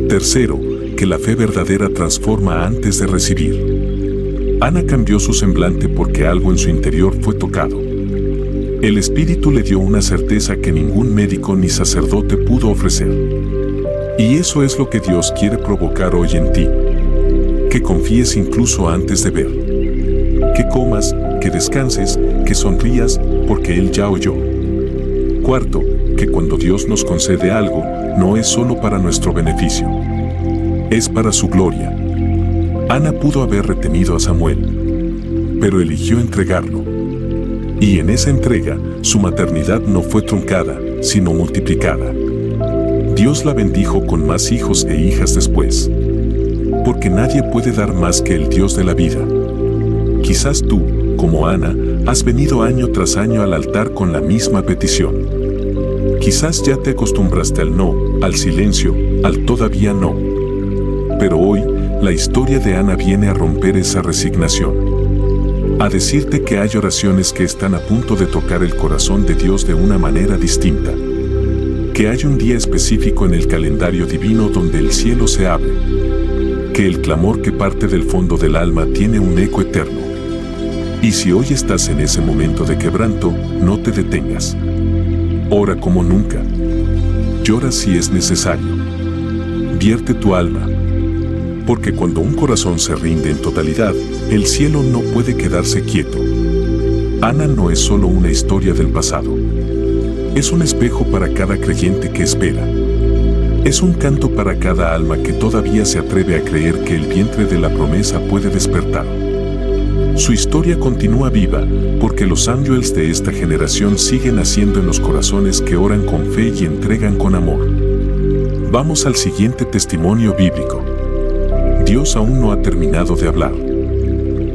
[SPEAKER 1] Tercero, que la fe verdadera transforma antes de recibir. Ana cambió su semblante porque algo en su interior fue tocado. El Espíritu le dio una certeza que ningún médico ni sacerdote pudo ofrecer. Y eso es lo que Dios quiere provocar hoy en ti. Que confíes incluso antes de ver. Que comas, que descanses, que sonrías, porque Él ya oyó. Cuarto, que cuando Dios nos concede algo, no es solo para nuestro beneficio. Es para su gloria. Ana pudo haber retenido a Samuel, pero eligió entregarlo. Y en esa entrega, su maternidad no fue truncada, sino multiplicada. Dios la bendijo con más hijos e hijas después. Porque nadie puede dar más que el Dios de la vida. Quizás tú, como Ana, has venido año tras año al altar con la misma petición. Quizás ya te acostumbraste al no, al silencio, al todavía no. Pero hoy, la historia de Ana viene a romper esa resignación. A decirte que hay oraciones que están a punto de tocar el corazón de Dios de una manera distinta. Que hay un día específico en el calendario divino donde el cielo se abre. Que el clamor que parte del fondo del alma tiene un eco eterno. Y si hoy estás en ese momento de quebranto, no te detengas. Ora como nunca. Llora si es necesario. Vierte tu alma. Porque cuando un corazón se rinde en totalidad, el cielo no puede quedarse quieto. Ana no es solo una historia del pasado. Es un espejo para cada creyente que espera. Es un canto para cada alma que todavía se atreve a creer que el vientre de la promesa puede despertar. Su historia continúa viva, porque los ángeles de esta generación siguen naciendo en los corazones que oran con fe y entregan con amor. Vamos al siguiente testimonio bíblico. Dios aún no ha terminado de hablar.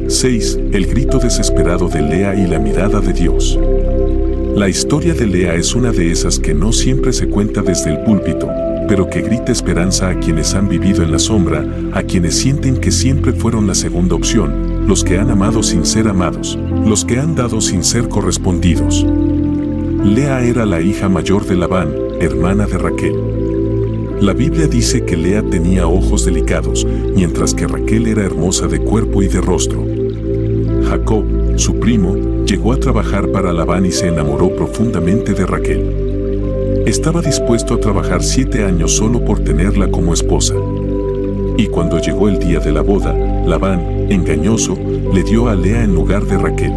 [SPEAKER 1] 6. El grito desesperado de Lea y la mirada de Dios. La historia de Lea es una de esas que no siempre se cuenta desde el púlpito, pero que grita esperanza a quienes han vivido en la sombra, a quienes sienten que siempre fueron la segunda opción, los que han amado sin ser amados, los que han dado sin ser correspondidos. Lea era la hija mayor de Labán, hermana de Raquel. La Biblia dice que Lea tenía ojos delicados, mientras que Raquel era hermosa de cuerpo y de rostro. Jacob, su primo, llegó a trabajar para Labán y se enamoró profundamente de Raquel. Estaba dispuesto a trabajar 7 años solo por tenerla como esposa. Y cuando llegó el día de la boda, Labán, engañoso, le dio a Lea en lugar de Raquel.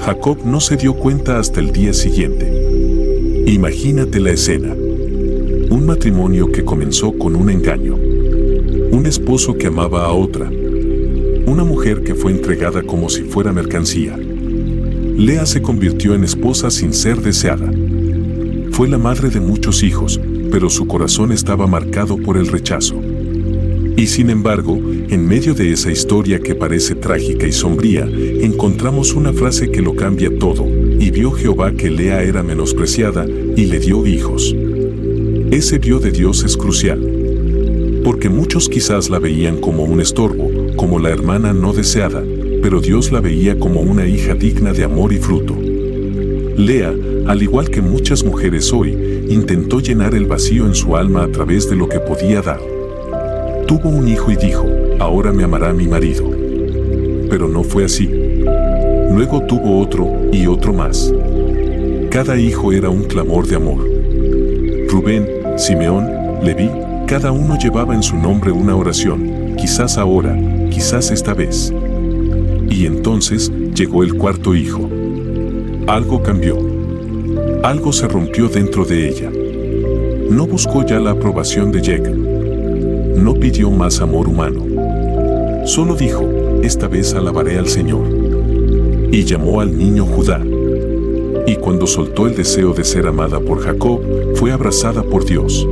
[SPEAKER 1] Jacob no se dio cuenta hasta el día siguiente. Imagínate la escena. Un matrimonio que comenzó con un engaño. Un esposo que amaba a otra. Una mujer que fue entregada como si fuera mercancía. Lea se convirtió en esposa sin ser deseada. Fue la madre de muchos hijos, pero su corazón estaba marcado por el rechazo. Y sin embargo, en medio de esa historia que parece trágica y sombría, encontramos una frase que lo cambia todo. Y vio Jehová que Lea era menospreciada, y le dio hijos. Ese vio de Dios es crucial. Porque muchos quizás la veían como un estorbo, como la hermana no deseada, pero Dios la veía como una hija digna de amor y fruto. Lea, al igual que muchas mujeres hoy, intentó llenar el vacío en su alma a través de lo que podía dar. Tuvo un hijo y dijo, ahora me amará mi marido. Pero no fue así. Luego tuvo otro y otro más. Cada hijo era un clamor de amor. Rubén, Simeón, Leví, cada uno llevaba en su nombre una oración, quizás ahora, quizás esta vez. Y entonces llegó el cuarto hijo. Algo cambió. Algo se rompió dentro de ella. No buscó ya la aprobación de Jacob. No pidió más amor humano. Solo dijo, esta vez alabaré al Señor. Y llamó al niño Judá. Y cuando soltó el deseo de ser amada por Jacob, fue abrazada por Dios.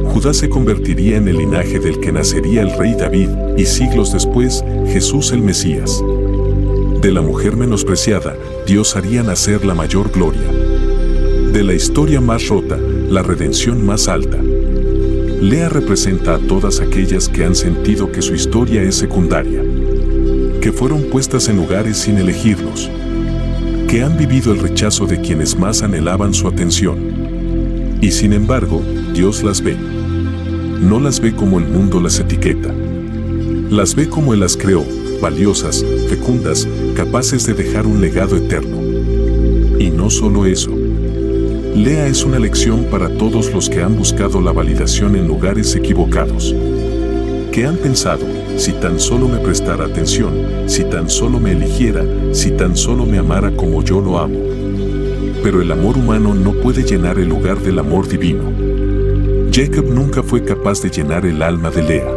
[SPEAKER 1] Judá se convertiría en el linaje del que nacería el rey David, y siglos después, Jesús el Mesías. De la mujer menospreciada, Dios haría nacer la mayor gloria. De la historia más rota, la redención más alta. Lea representa a todas aquellas que han sentido que su historia es secundaria, que fueron puestas en lugares sin elegirlos, que han vivido el rechazo de quienes más anhelaban su atención. Y sin embargo, Dios las ve. No las ve como el mundo las etiqueta. Las ve como Él las creó, valiosas, fecundas, capaces de dejar un legado eterno. Y no solo eso. Lea es una lección para todos los que han buscado la validación en lugares equivocados. Que han pensado, si tan solo me prestara atención, si tan solo me eligiera, si tan solo me amara como yo lo amo. Pero el amor humano no puede llenar el lugar del amor divino. Jacob nunca fue capaz de llenar el alma de Lea.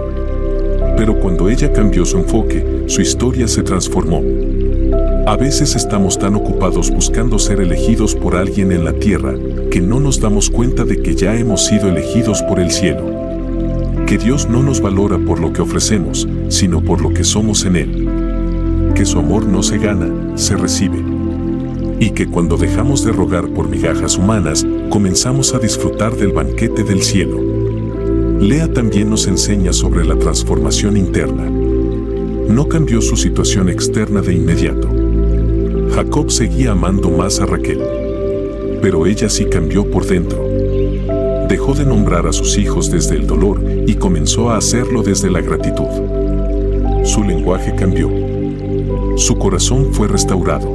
[SPEAKER 1] Pero cuando ella cambió su enfoque, su historia se transformó. A veces estamos tan ocupados buscando ser elegidos por alguien en la tierra, que no nos damos cuenta de que ya hemos sido elegidos por el cielo. Que Dios no nos valora por lo que ofrecemos, sino por lo que somos en Él. Que su amor no se gana, se recibe. Y que cuando dejamos de rogar por migajas humanas, comenzamos a disfrutar del banquete del cielo. Lea también nos enseña sobre la transformación interna. No cambió su situación externa de inmediato. Jacob seguía amando más a Raquel. Pero ella sí cambió por dentro. Dejó de nombrar a sus hijos desde el dolor y comenzó a hacerlo desde la gratitud. Su lenguaje cambió. Su corazón fue restaurado.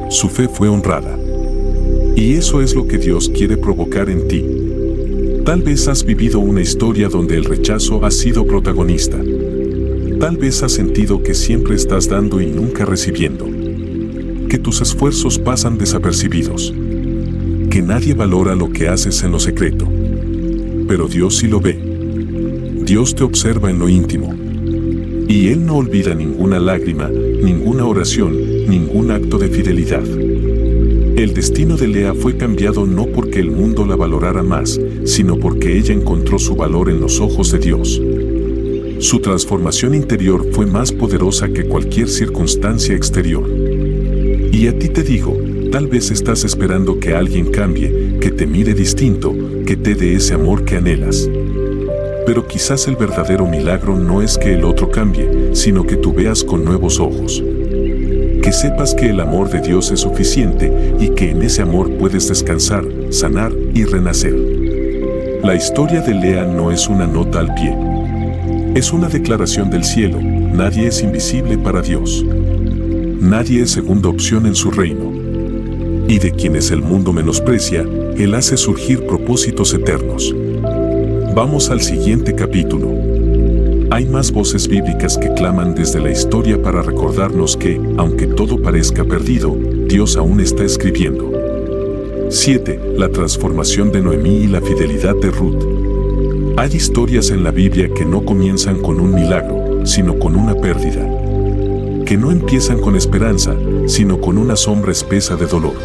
[SPEAKER 1] Su fe fue honrada. Y eso es lo que Dios quiere provocar en ti. Tal vez has vivido una historia donde el rechazo ha sido protagonista. Tal vez has sentido que siempre estás dando y nunca recibiendo. Que tus esfuerzos pasan desapercibidos. Que nadie valora lo que haces en lo secreto. Pero Dios sí lo ve. Dios te observa en lo íntimo. Y Él no olvida ninguna lágrima, ninguna oración, ningún acto de fidelidad. El destino de Lea fue cambiado no porque el mundo la valorara más, sino porque ella encontró su valor en los ojos de Dios. Su transformación interior fue más poderosa que cualquier circunstancia exterior. Y a ti te digo, tal vez estás esperando que alguien cambie, que te mire distinto, que te dé ese amor que anhelas. Pero quizás el verdadero milagro no es que el otro cambie, sino que tú veas con nuevos ojos. Que sepas que el amor de Dios es suficiente y que en ese amor puedes descansar, sanar y renacer. La historia de Lea no es una nota al pie. Es una declaración del cielo, nadie es invisible para Dios. Nadie es segunda opción en su reino. Y de quienes el mundo menosprecia, Él hace surgir propósitos eternos. Vamos al siguiente capítulo. Hay más voces bíblicas que claman desde la historia para recordarnos que, aunque todo parezca perdido, Dios aún está escribiendo. 7. La transformación de Noemí y la fidelidad de Ruth. Hay historias en la Biblia que no comienzan con un milagro, sino con una pérdida. Que no empiezan con esperanza, sino con una sombra espesa de dolor.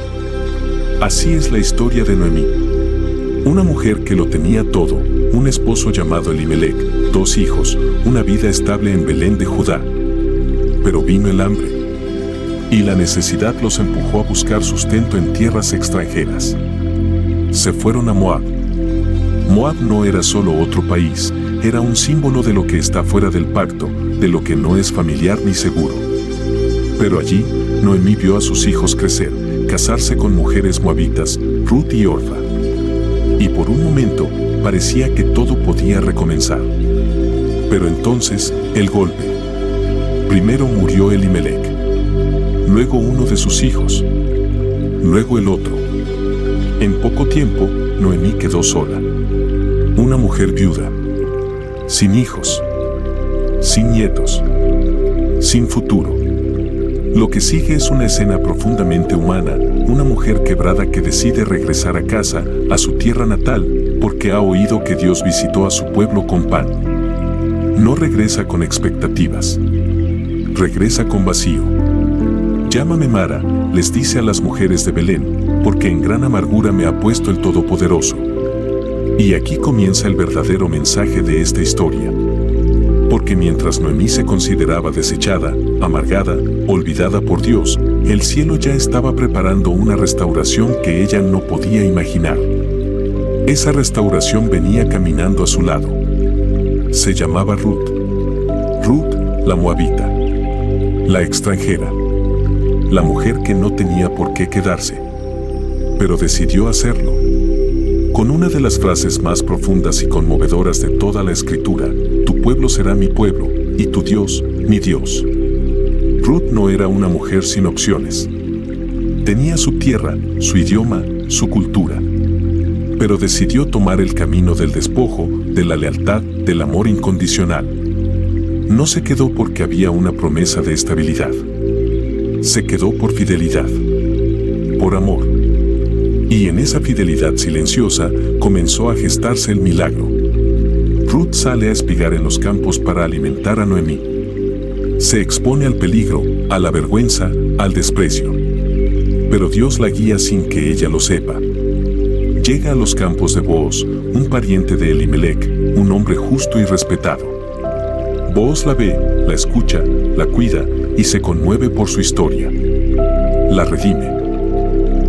[SPEAKER 1] Así es la historia de Noemí. Una mujer que lo tenía todo, un esposo llamado Elimelec, 2 hijos, una vida estable en Belén de Judá. Pero vino el hambre, y la necesidad los empujó a buscar sustento en tierras extranjeras. Se fueron a Moab. Moab no era solo otro país, era un símbolo de lo que está fuera del pacto, de lo que no es familiar ni seguro. Pero allí, Noemí vio a sus hijos crecer, casarse con mujeres moabitas, Ruth y Orfa. Y por un momento, parecía que todo podía recomenzar. Pero entonces, el golpe. Primero murió Elimelec. Luego uno de sus hijos. Luego el otro. En poco tiempo, Noemí quedó sola. Una mujer viuda. Sin hijos. Sin nietos. Sin futuro. Lo que sigue es una escena profundamente humana, una mujer quebrada que decide regresar a casa, a su tierra natal, porque ha oído que Dios visitó a su pueblo con pan. No regresa con expectativas. Regresa con vacío. Llámame Mara, les dice a las mujeres de Belén, porque en gran amargura me ha puesto el Todopoderoso. Y aquí comienza el verdadero mensaje de esta historia. Porque mientras Noemí se consideraba desechada, amargada, olvidada por Dios, el cielo ya estaba preparando una restauración que ella no podía imaginar. Esa restauración venía caminando a su lado. Se llamaba Ruth. Ruth, la moabita. La extranjera. La mujer que no tenía por qué quedarse. Pero decidió hacerlo. Con una de las frases más profundas y conmovedoras de toda la Escritura, tu pueblo será mi pueblo, y tu Dios, mi Dios. Ruth no era una mujer sin opciones. Tenía su tierra, su idioma, su cultura. Pero decidió tomar el camino del despojo, de la lealtad, del amor incondicional. No se quedó porque había una promesa de estabilidad. Se quedó por fidelidad. Por amor. Y en esa fidelidad silenciosa comenzó a gestarse el milagro. Ruth sale a espigar en los campos para alimentar a Noemí. Se expone al peligro, a la vergüenza, al desprecio. Pero Dios la guía sin que ella lo sepa. Llega a los campos de Booz, un pariente de Elimelec, un hombre justo y respetado. Booz la ve, la escucha, la cuida y se conmueve por su historia. La redime.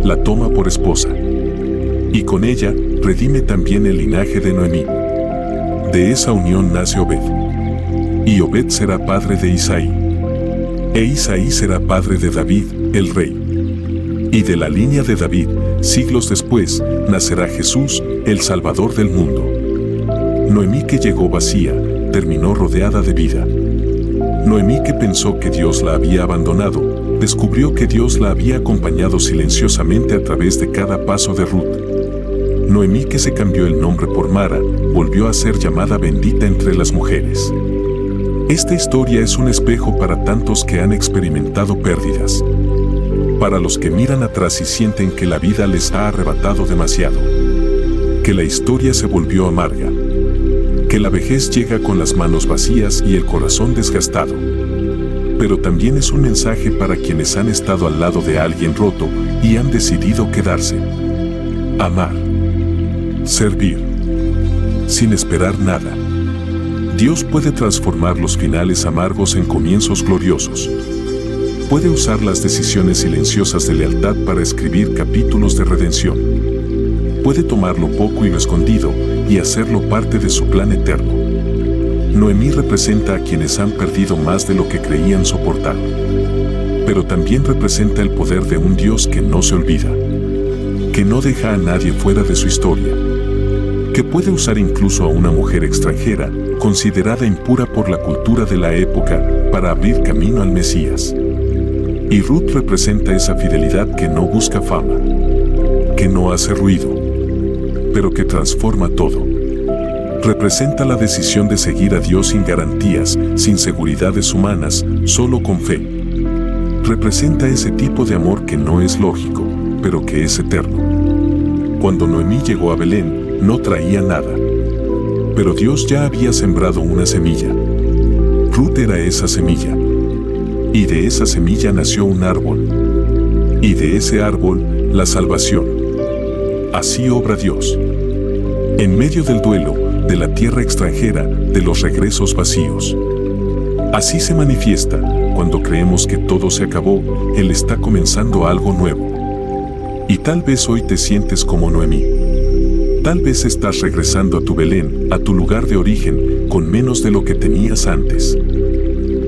[SPEAKER 1] La toma por esposa. Y con ella, redime también el linaje de Noemí. De esa unión nace Obed. Y Obed será padre de Isaí. E Isaí será padre de David, el rey. Y de la línea de David, siglos después, nacerá Jesús, el Salvador del mundo. Noemí que llegó vacía, terminó rodeada de vida. Noemí que pensó que Dios la había abandonado, descubrió que Dios la había acompañado silenciosamente a través de cada paso de Ruth. Noemí que se cambió el nombre por Mara, volvió a ser llamada bendita entre las mujeres. Esta historia es un espejo para tantos que han experimentado pérdidas. Para los que miran atrás y sienten que la vida les ha arrebatado demasiado. Que la historia se volvió amarga. Que la vejez llega con las manos vacías y el corazón desgastado. Pero también es un mensaje para quienes han estado al lado de alguien roto y han decidido quedarse. Amar. Servir. Sin esperar nada. Dios puede transformar los finales amargos en comienzos gloriosos. Puede usar las decisiones silenciosas de lealtad para escribir capítulos de redención. Puede tomar lo poco y lo escondido y hacerlo parte de su plan eterno. Noemí representa a quienes han perdido más de lo que creían soportar. Pero también representa el poder de un Dios que no se olvida. Que no deja a nadie fuera de su historia. Que puede usar incluso a una mujer extranjera, considerada impura por la cultura de la época, para abrir camino al Mesías. Y Ruth representa esa fidelidad que no busca fama, que no hace ruido, pero que transforma todo. Representa la decisión de seguir a Dios sin garantías, sin seguridades humanas, solo con fe. Representa ese tipo de amor que no es lógico, pero que es eterno. Cuando Noemí llegó a Belén, no traía nada. Pero Dios ya había sembrado una semilla. Ruth era esa semilla. Y de esa semilla nació un árbol. Y de ese árbol, la salvación. Así obra Dios. En medio del duelo, de la tierra extranjera, de los regresos vacíos. Así se manifiesta, cuando creemos que todo se acabó, Él está comenzando algo nuevo. Y tal vez hoy te sientes como Noemí. Tal vez estás regresando a tu Belén, a tu lugar de origen, con menos de lo que tenías antes.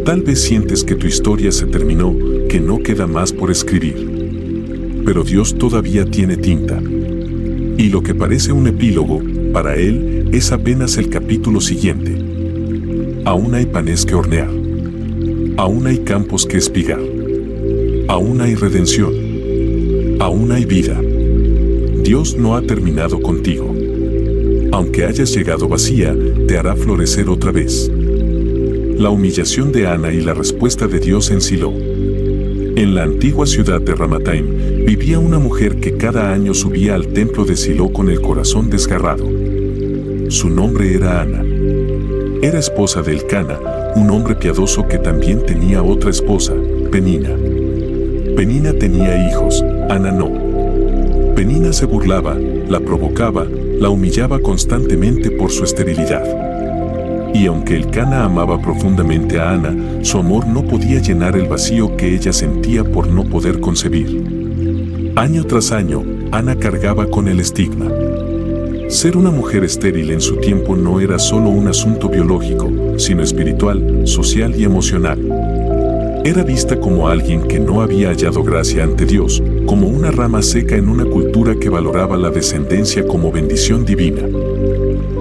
[SPEAKER 1] Tal vez sientes que tu historia se terminó, que no queda más por escribir. Pero Dios todavía tiene tinta. Y lo que parece un epílogo, para Él, es apenas el capítulo siguiente. Aún hay panes que hornear. Aún hay campos que espigar. Aún hay redención. Aún hay vida. Dios no ha terminado contigo. Aunque hayas llegado vacía, te hará florecer otra vez. La humillación de Ana y la respuesta de Dios en Silo. En la antigua ciudad de Ramataim, vivía una mujer que cada año subía al templo de Silo con el corazón desgarrado. Su nombre era Ana. Era esposa de Elcana, un hombre piadoso que también tenía otra esposa, Penina. Penina tenía hijos, Ana no. Penina se burlaba, la provocaba, la humillaba constantemente por su esterilidad. Y aunque Elcana amaba profundamente a Ana, su amor no podía llenar el vacío que ella sentía por no poder concebir. Año tras año, Ana cargaba con el estigma. Ser una mujer estéril en su tiempo no era solo un asunto biológico, sino espiritual, social y emocional. Era vista como alguien que no había hallado gracia ante Dios, como una rama seca en una cultura que valoraba la descendencia como bendición divina.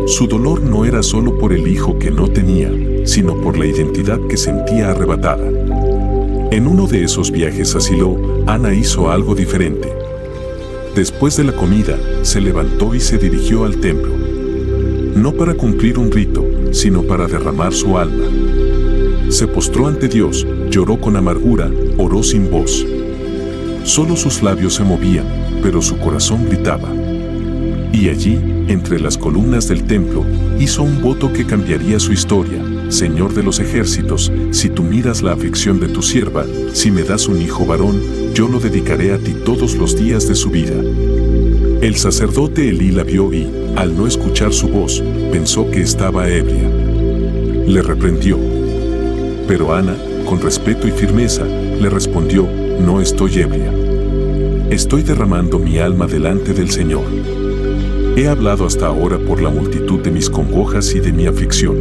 [SPEAKER 1] Su dolor no era solo por el hijo que no tenía, sino por la identidad que sentía arrebatada. En uno de esos viajes a Silo, Ana hizo algo diferente. Después de la comida, se levantó y se dirigió al templo. No para cumplir un rito, sino para derramar su alma. Se postró ante Dios, lloró con amargura, oró sin voz. Solo sus labios se movían, pero su corazón gritaba. Y allí, entre las columnas del templo, hizo un voto que cambiaría su historia. Señor de los ejércitos, si tú miras la aflicción de tu sierva, si me das un hijo varón, yo lo dedicaré a ti todos los días de su vida. El sacerdote Elí la vio y, al no escuchar su voz, pensó que estaba ebria. Le reprendió. Pero Ana, con respeto y firmeza, le respondió, no estoy ebria. Estoy derramando mi alma delante del Señor. He hablado hasta ahora por la multitud de mis congojas y de mi aflicción.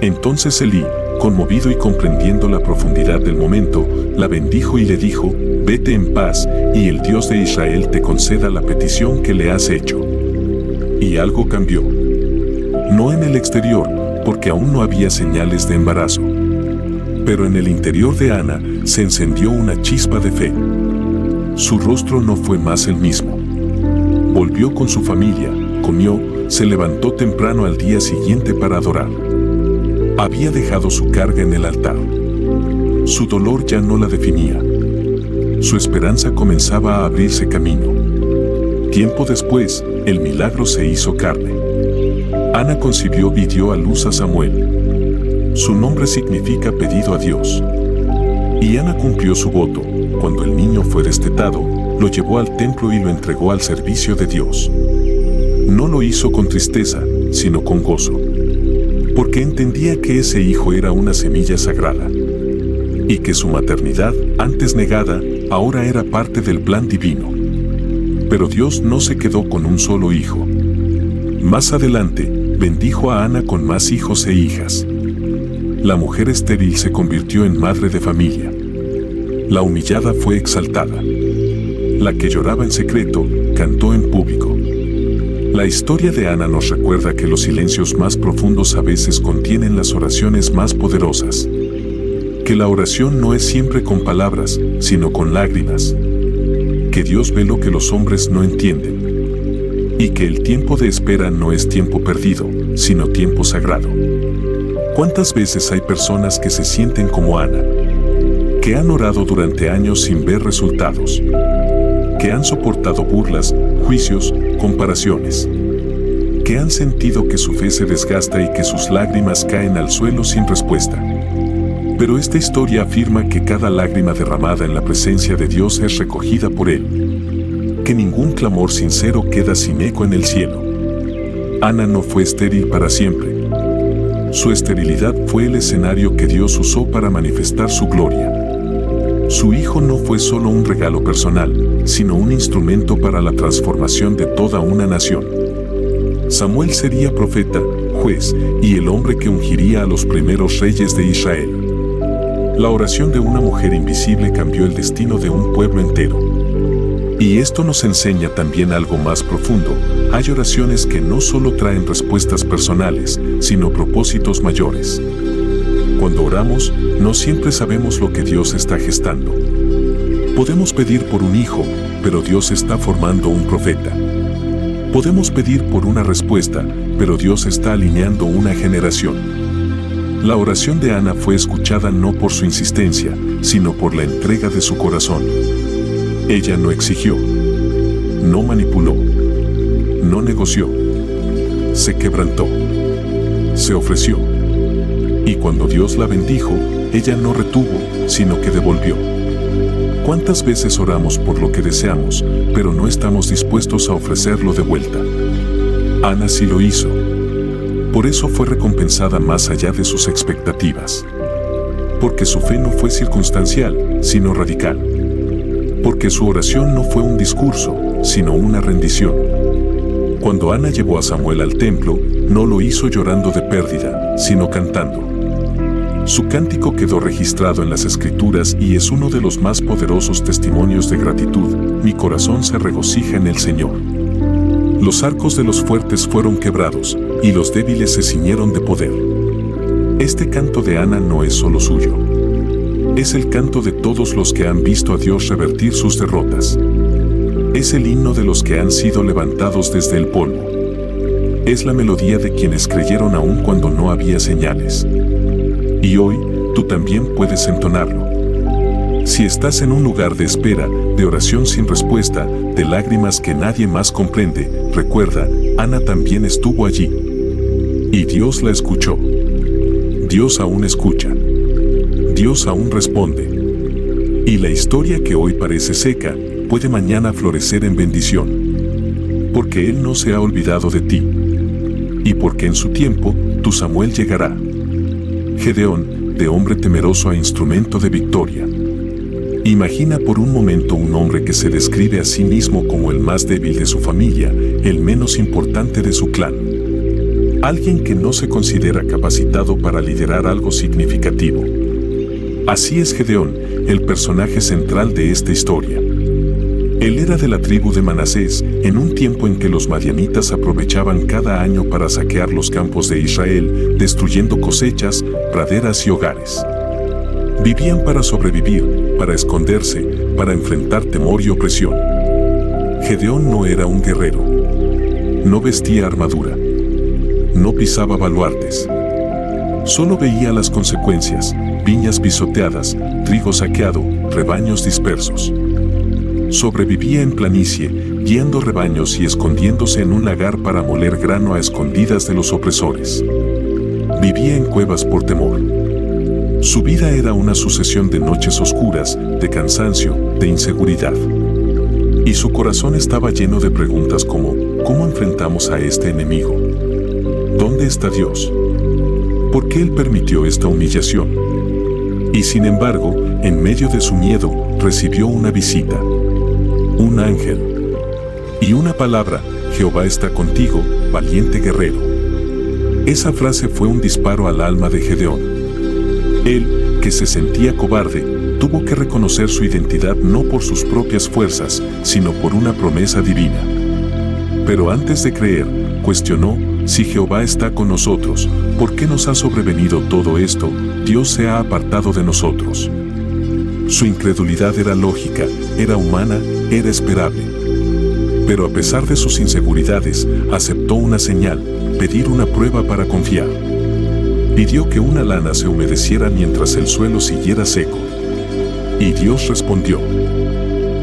[SPEAKER 1] Entonces Elí, conmovido y comprendiendo la profundidad del momento, la bendijo y le dijo, vete en paz, y el Dios de Israel te conceda la petición que le has hecho. Y algo cambió. No en el exterior, porque aún no había señales de embarazo. Pero en el interior de Ana se encendió una chispa de fe. Su rostro no fue más el mismo. Volvió con su familia, comió, se levantó temprano al día siguiente para adorar. Había dejado su carga en el altar. Su dolor ya no la definía. Su esperanza comenzaba a abrirse camino. Tiempo después, el milagro se hizo carne. Ana concibió y dio a luz a Samuel. Su nombre significa pedido a Dios. Y Ana cumplió su voto. Cuando el niño fue destetado, lo llevó al templo y lo entregó al servicio de Dios. No lo hizo con tristeza, sino con gozo. Porque entendía que ese hijo era una semilla sagrada. Y que su maternidad, antes negada, ahora era parte del plan divino. Pero Dios no se quedó con un solo hijo. Más adelante, bendijo a Ana con más hijos e hijas. La mujer estéril se convirtió en madre de familia. La humillada fue exaltada. La que lloraba en secreto, cantó en público. La historia de Ana nos recuerda que los silencios más profundos a veces contienen las oraciones más poderosas. Que la oración no es siempre con palabras, sino con lágrimas. Que Dios ve lo que los hombres no entienden. Y que el tiempo de espera no es tiempo perdido, sino tiempo sagrado. ¿Cuántas veces hay personas que se sienten como Ana? Que han orado durante años sin ver resultados. Que han soportado burlas, juicios, comparaciones. Que han sentido que su fe se desgasta y que sus lágrimas caen al suelo sin respuesta. Pero esta historia afirma que cada lágrima derramada en la presencia de Dios es recogida por Él. Que ningún clamor sincero queda sin eco en el cielo. Ana no fue estéril para siempre. Su esterilidad fue el escenario que Dios usó para manifestar su gloria. Su hijo no fue solo un regalo personal, sino un instrumento para la transformación de toda una nación. Samuel sería profeta, juez y el hombre que ungiría a los primeros reyes de Israel. La oración de una mujer invisible cambió el destino de un pueblo entero. Y esto nos enseña también algo más profundo. Hay oraciones que no solo traen respuestas personales, sino propósitos mayores. Cuando oramos, no siempre sabemos lo que Dios está gestando. Podemos pedir por un hijo, pero Dios está formando un profeta. Podemos pedir por una respuesta, pero Dios está alineando una generación. La oración de Ana fue escuchada no por su insistencia, sino por la entrega de su corazón. Ella no exigió, no manipuló, no negoció. Se quebrantó, se ofreció. Y cuando Dios la bendijo, ella no retuvo, sino que devolvió. ¿Cuántas veces oramos por lo que deseamos, pero no estamos dispuestos a ofrecerlo de vuelta? Ana sí lo hizo. Por eso fue recompensada más allá de sus expectativas. Porque su fe no fue circunstancial, sino radical. Porque su oración no fue un discurso, sino una rendición. Cuando Ana llevó a Samuel al templo, no lo hizo llorando de pérdida, sino cantando. Su cántico quedó registrado en las Escrituras y es uno de los más poderosos testimonios de gratitud. Mi corazón se regocija en el Señor. Los arcos de los fuertes fueron quebrados, y los débiles se ciñeron de poder. Este canto de Ana no es solo suyo. Es el canto de todos los que han visto a Dios revertir sus derrotas. Es el himno de los que han sido levantados desde el polvo. Es la melodía de quienes creyeron aún cuando no había señales. Y hoy, tú también puedes entonarlo. Si estás en un lugar de espera, de oración sin respuesta, de lágrimas que nadie más comprende, recuerda, Ana también estuvo allí. Y Dios la escuchó. Dios aún escucha. Dios aún responde. Y la historia que hoy parece seca, puede mañana florecer en bendición. Porque Él no se ha olvidado de ti. Y porque en su tiempo, tu Samuel llegará. Gedeón, de hombre temeroso a instrumento de victoria. Imagina por un momento un hombre que se describe a sí mismo como el más débil de su familia, el menos importante de su clan. Alguien que no se considera capacitado para liderar algo significativo. Así es Gedeón, el personaje central de esta historia. Él era de la tribu de Manasés, en un tiempo en que los madianitas aprovechaban cada año para saquear los campos de Israel, destruyendo cosechas, praderas y hogares. Vivían para sobrevivir, para esconderse, para enfrentar temor y opresión. Gedeón no era un guerrero. No vestía armadura. No pisaba baluartes. Solo veía las consecuencias, viñas pisoteadas, trigo saqueado, rebaños dispersos. Sobrevivía en planicie, guiando rebaños y escondiéndose en un lagar para moler grano a escondidas de los opresores. Vivía en cuevas por temor. Su vida era una sucesión de noches oscuras, de cansancio, de inseguridad. Y su corazón estaba lleno de preguntas como, ¿cómo enfrentamos a este enemigo? ¿Dónde está Dios? ¿Por qué Él permitió esta humillación? Y sin embargo, en medio de su miedo, recibió una visita. Un ángel. Y una palabra, Jehová está contigo, valiente guerrero. Esa frase fue un disparo al alma de Gedeón. Él, que se sentía cobarde, tuvo que reconocer su identidad no por sus propias fuerzas, sino por una promesa divina. Pero antes de creer, cuestionó, si Jehová está con nosotros, ¿por qué nos ha sobrevenido todo esto? Dios se ha apartado de nosotros. Su incredulidad era lógica, era humana, era esperable. Pero a pesar de sus inseguridades, aceptó una señal, pedir una prueba para confiar. Pidió que una lana se humedeciera mientras el suelo siguiera seco. Y Dios respondió.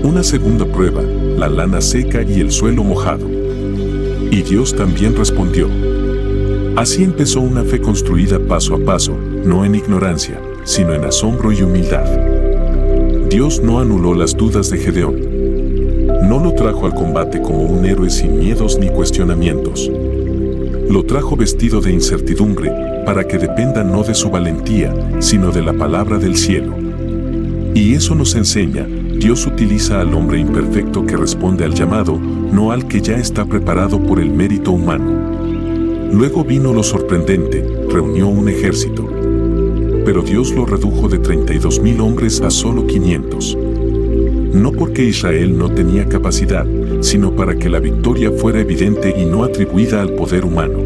[SPEAKER 1] Una segunda prueba, la lana seca y el suelo mojado. Y Dios también respondió. Así empezó una fe construida paso a paso, no en ignorancia, sino en asombro y humildad. Dios no anuló las dudas de Gedeón. No lo trajo al combate como un héroe sin miedos ni cuestionamientos. Lo trajo vestido de incertidumbre para que dependa no de su valentía, sino de la palabra del cielo. Y eso nos enseña, Dios utiliza al hombre imperfecto que responde al llamado, no al que ya está preparado por el mérito humano. Luego vino lo sorprendente, reunió un ejército. Pero Dios lo redujo de 32,000 hombres a solo 500. No porque Israel no tenía capacidad, sino para que la victoria fuera evidente y no atribuida al poder humano.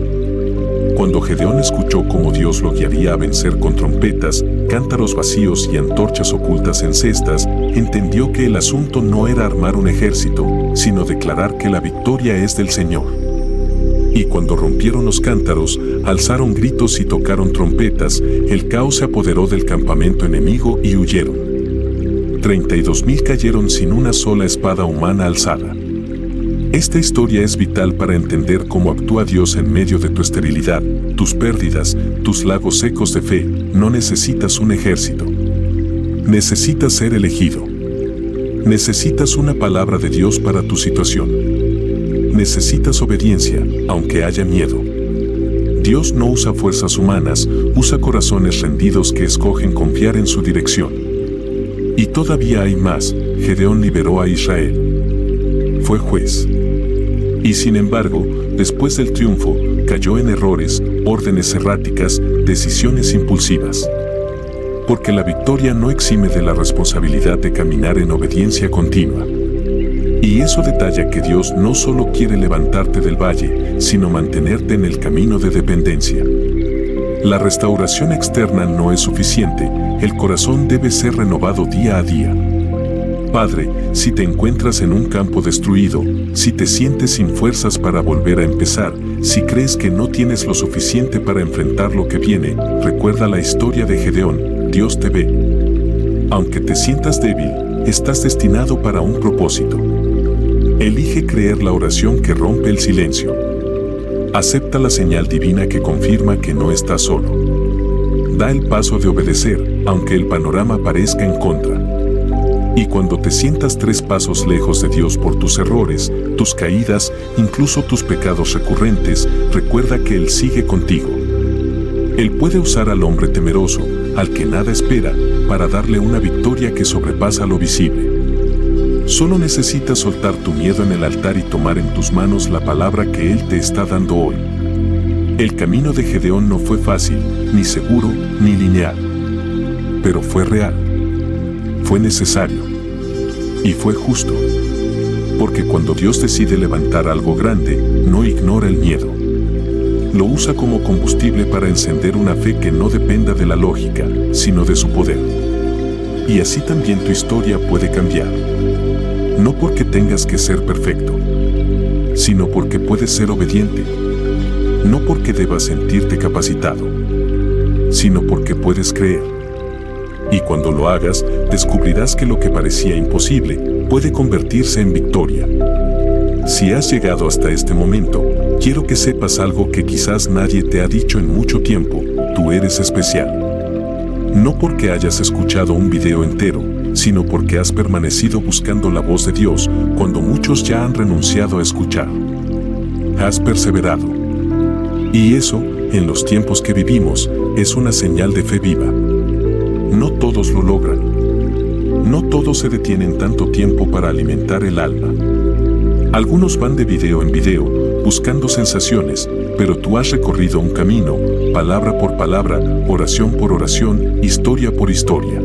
[SPEAKER 1] Cuando Gedeón escuchó cómo Dios lo guiaría a vencer con trompetas, cántaros vacíos y antorchas ocultas en cestas, entendió que el asunto no era armar un ejército, sino declarar que la victoria es del Señor. Y cuando rompieron los cántaros, alzaron gritos y tocaron trompetas, el caos se apoderó del campamento enemigo y huyeron. 32,000 cayeron sin una sola espada humana alzada. Esta historia es vital para entender cómo actúa Dios en medio de tu esterilidad, tus pérdidas, tus lagos secos de fe. No necesitas un ejército. Necesitas ser elegido. Necesitas una palabra de Dios para tu situación. Necesitas obediencia, aunque haya miedo. Dios no usa fuerzas humanas, usa corazones rendidos que escogen confiar en su dirección. Y todavía hay más, Gedeón liberó a Israel. Fue juez. Y sin embargo, después del triunfo, cayó en errores, órdenes erráticas, decisiones impulsivas. Porque la victoria no exime de la responsabilidad de caminar en obediencia continua. Y eso detalla que Dios no solo quiere levantarte del valle, sino mantenerte en el camino de dependencia. La restauración externa no es suficiente, el corazón debe ser renovado día a día. Padre, si te encuentras en un campo destruido, si te sientes sin fuerzas para volver a empezar, si crees que no tienes lo suficiente para enfrentar lo que viene, recuerda la historia de Gedeón, Dios te ve. Aunque te sientas débil, estás destinado para un propósito. Elige creer la oración que rompe el silencio. Acepta la señal divina que confirma que no estás solo. Da el paso de obedecer, aunque el panorama parezca en contra. Y cuando te sientas 3 pasos lejos de Dios por tus errores, tus caídas, incluso tus pecados recurrentes, recuerda que Él sigue contigo. Él puede usar al hombre temeroso, al que nada espera, para darle una victoria que sobrepasa lo visible. Solo necesitas soltar tu miedo en el altar y tomar en tus manos la palabra que Él te está dando hoy. El camino de Gedeón no fue fácil, ni seguro, ni lineal. Pero fue real. Fue necesario. Y fue justo. Porque cuando Dios decide levantar algo grande, no ignora el miedo. Lo usa como combustible para encender una fe que no dependa de la lógica, sino de su poder. Y así también tu historia puede cambiar. No porque tengas que ser perfecto, sino porque puedes ser obediente. No porque debas sentirte capacitado, sino porque puedes creer. Y cuando lo hagas, descubrirás que lo que parecía imposible puede convertirse en victoria. Si has llegado hasta este momento, quiero que sepas algo que quizás nadie te ha dicho en mucho tiempo: tú eres especial. No porque hayas escuchado un video entero, sino porque has permanecido buscando la voz de Dios cuando muchos ya han renunciado a escuchar. Has perseverado. Y eso, en los tiempos que vivimos, es una señal de fe viva. No todos lo logran. No todos se detienen tanto tiempo para alimentar el alma. Algunos van de video en video, buscando sensaciones, pero tú has recorrido un camino, palabra por palabra, oración por oración, historia por historia.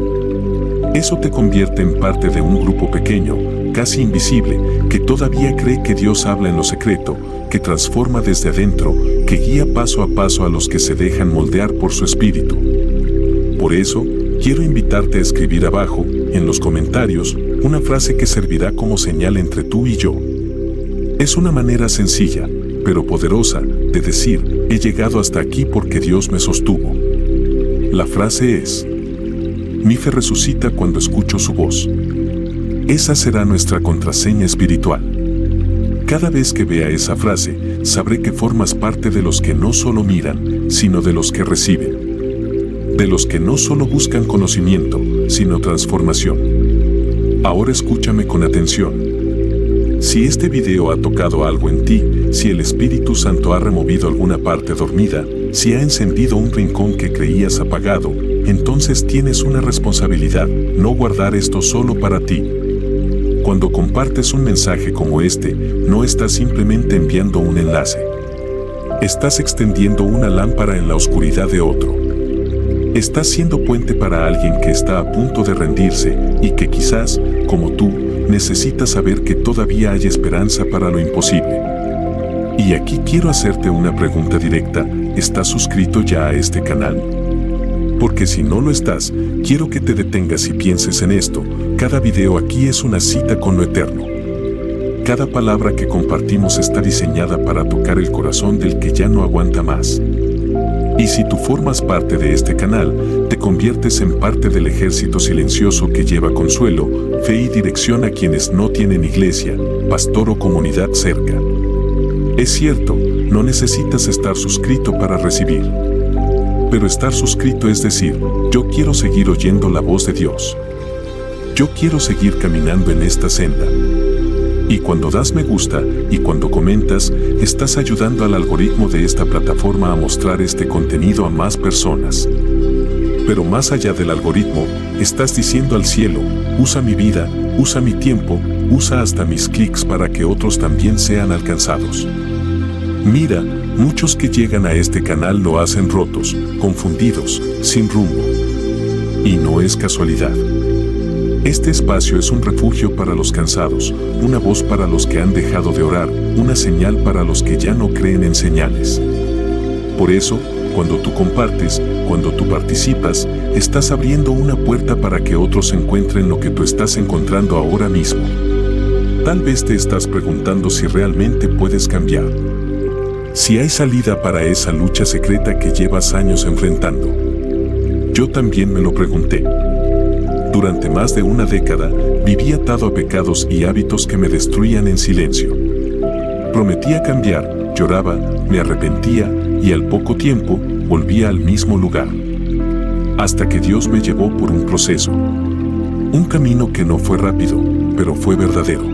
[SPEAKER 1] Eso te convierte en parte de un grupo pequeño, casi invisible, que todavía cree que Dios habla en lo secreto, que transforma desde adentro, que guía paso a paso a los que se dejan moldear por su espíritu. Por eso, quiero invitarte a escribir abajo, en los comentarios, una frase que servirá como señal entre tú y yo. Es una manera sencilla, pero poderosa, de decir, he llegado hasta aquí porque Dios me sostuvo. La frase es: mi fe resucita cuando escucho su voz. Esa será nuestra contraseña espiritual. Cada vez que vea esa frase, sabré que formas parte de los que no solo miran, sino de los que reciben. De los que no solo buscan conocimiento, sino transformación. Ahora escúchame con atención. Si este video ha tocado algo en ti, si el Espíritu Santo ha removido alguna parte dormida, si ha encendido un rincón que creías apagado, entonces tienes una responsabilidad: no guardar esto solo para ti. Cuando compartes un mensaje como este, no estás simplemente enviando un enlace. Estás extendiendo una lámpara en la oscuridad de otro. Estás siendo puente para alguien que está a punto de rendirse y que quizás, como tú, necesita saber que todavía hay esperanza para lo imposible. Y aquí quiero hacerte una pregunta directa: ¿estás suscrito ya a este canal? Porque si no lo estás, quiero que te detengas y pienses en esto. Cada video aquí es una cita con lo eterno. Cada palabra que compartimos está diseñada para tocar el corazón del que ya no aguanta más. Y si tú formas parte de este canal, te conviertes en parte del ejército silencioso que lleva consuelo, fe y dirección a quienes no tienen iglesia, pastor o comunidad cerca. Es cierto, no necesitas estar suscrito para recibir. Pero estar suscrito es decir, yo quiero seguir oyendo la voz de Dios. Yo quiero seguir caminando en esta senda. Y cuando das me gusta y cuando comentas, estás ayudando al algoritmo de esta plataforma a mostrar este contenido a más personas. Pero más allá del algoritmo, estás diciendo al cielo: usa mi vida, usa mi tiempo, usa hasta mis clics para que otros también sean alcanzados. Mira, muchos que llegan a este canal lo hacen rotos, confundidos, sin rumbo. Y no es casualidad. Este espacio es un refugio para los cansados, una voz para los que han dejado de orar, una señal para los que ya no creen en señales. Por eso, cuando tú compartes, cuando tú participas, estás abriendo una puerta para que otros encuentren lo que tú estás encontrando ahora mismo. Tal vez te estás preguntando si realmente puedes cambiar. Si hay salida para esa lucha secreta que llevas años enfrentando. Yo también me lo pregunté. Durante más de una década, viví atado a pecados y hábitos que me destruían en silencio. Prometía cambiar, lloraba, me arrepentía y al poco tiempo volvía al mismo lugar. Hasta que Dios me llevó por un proceso. Un camino que no fue rápido, pero fue verdadero.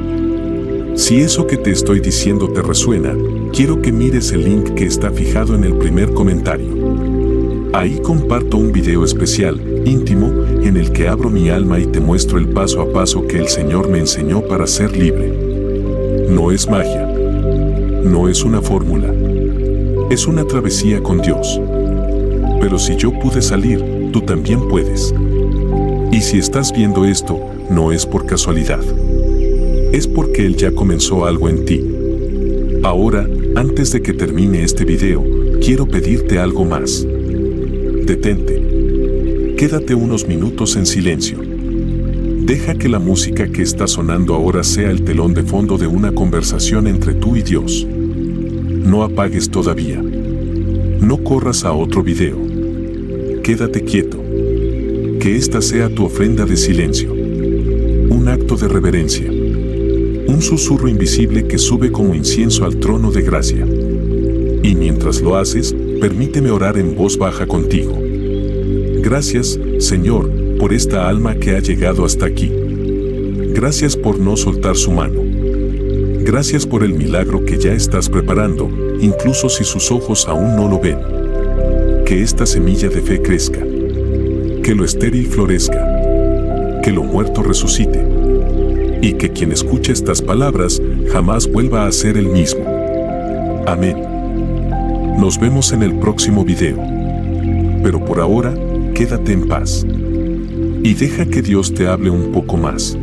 [SPEAKER 1] Si eso que te estoy diciendo te resuena, quiero que mires el link que está fijado en el primer comentario. Ahí comparto un video especial, íntimo, en el que abro mi alma y te muestro el paso a paso que el Señor me enseñó para ser libre. No es magia. No es una fórmula. Es una travesía con Dios. Pero si yo pude salir, tú también puedes. Y si estás viendo esto, no es por casualidad. Es porque Él ya comenzó algo en ti. Ahora, antes de que termine este video, quiero pedirte algo más. Detente. Quédate unos minutos en silencio. Deja que la música que está sonando ahora sea el telón de fondo de una conversación entre tú y Dios. No apagues todavía. No corras a otro video. Quédate quieto. Que esta sea tu ofrenda de silencio. Un acto de reverencia. Un susurro invisible que sube como incienso al trono de gracia. Y mientras lo haces, permíteme orar en voz baja contigo. Gracias, Señor, por esta alma que ha llegado hasta aquí. Gracias por no soltar su mano. Gracias por el milagro que ya estás preparando, incluso si sus ojos aún no lo ven. Que esta semilla de fe crezca. Que lo estéril florezca. Que lo muerto resucite. Y que quien escuche estas palabras jamás vuelva a ser el mismo. Amén. Nos vemos en el próximo video. Pero por ahora, quédate en paz. Y deja que Dios te hable un poco más.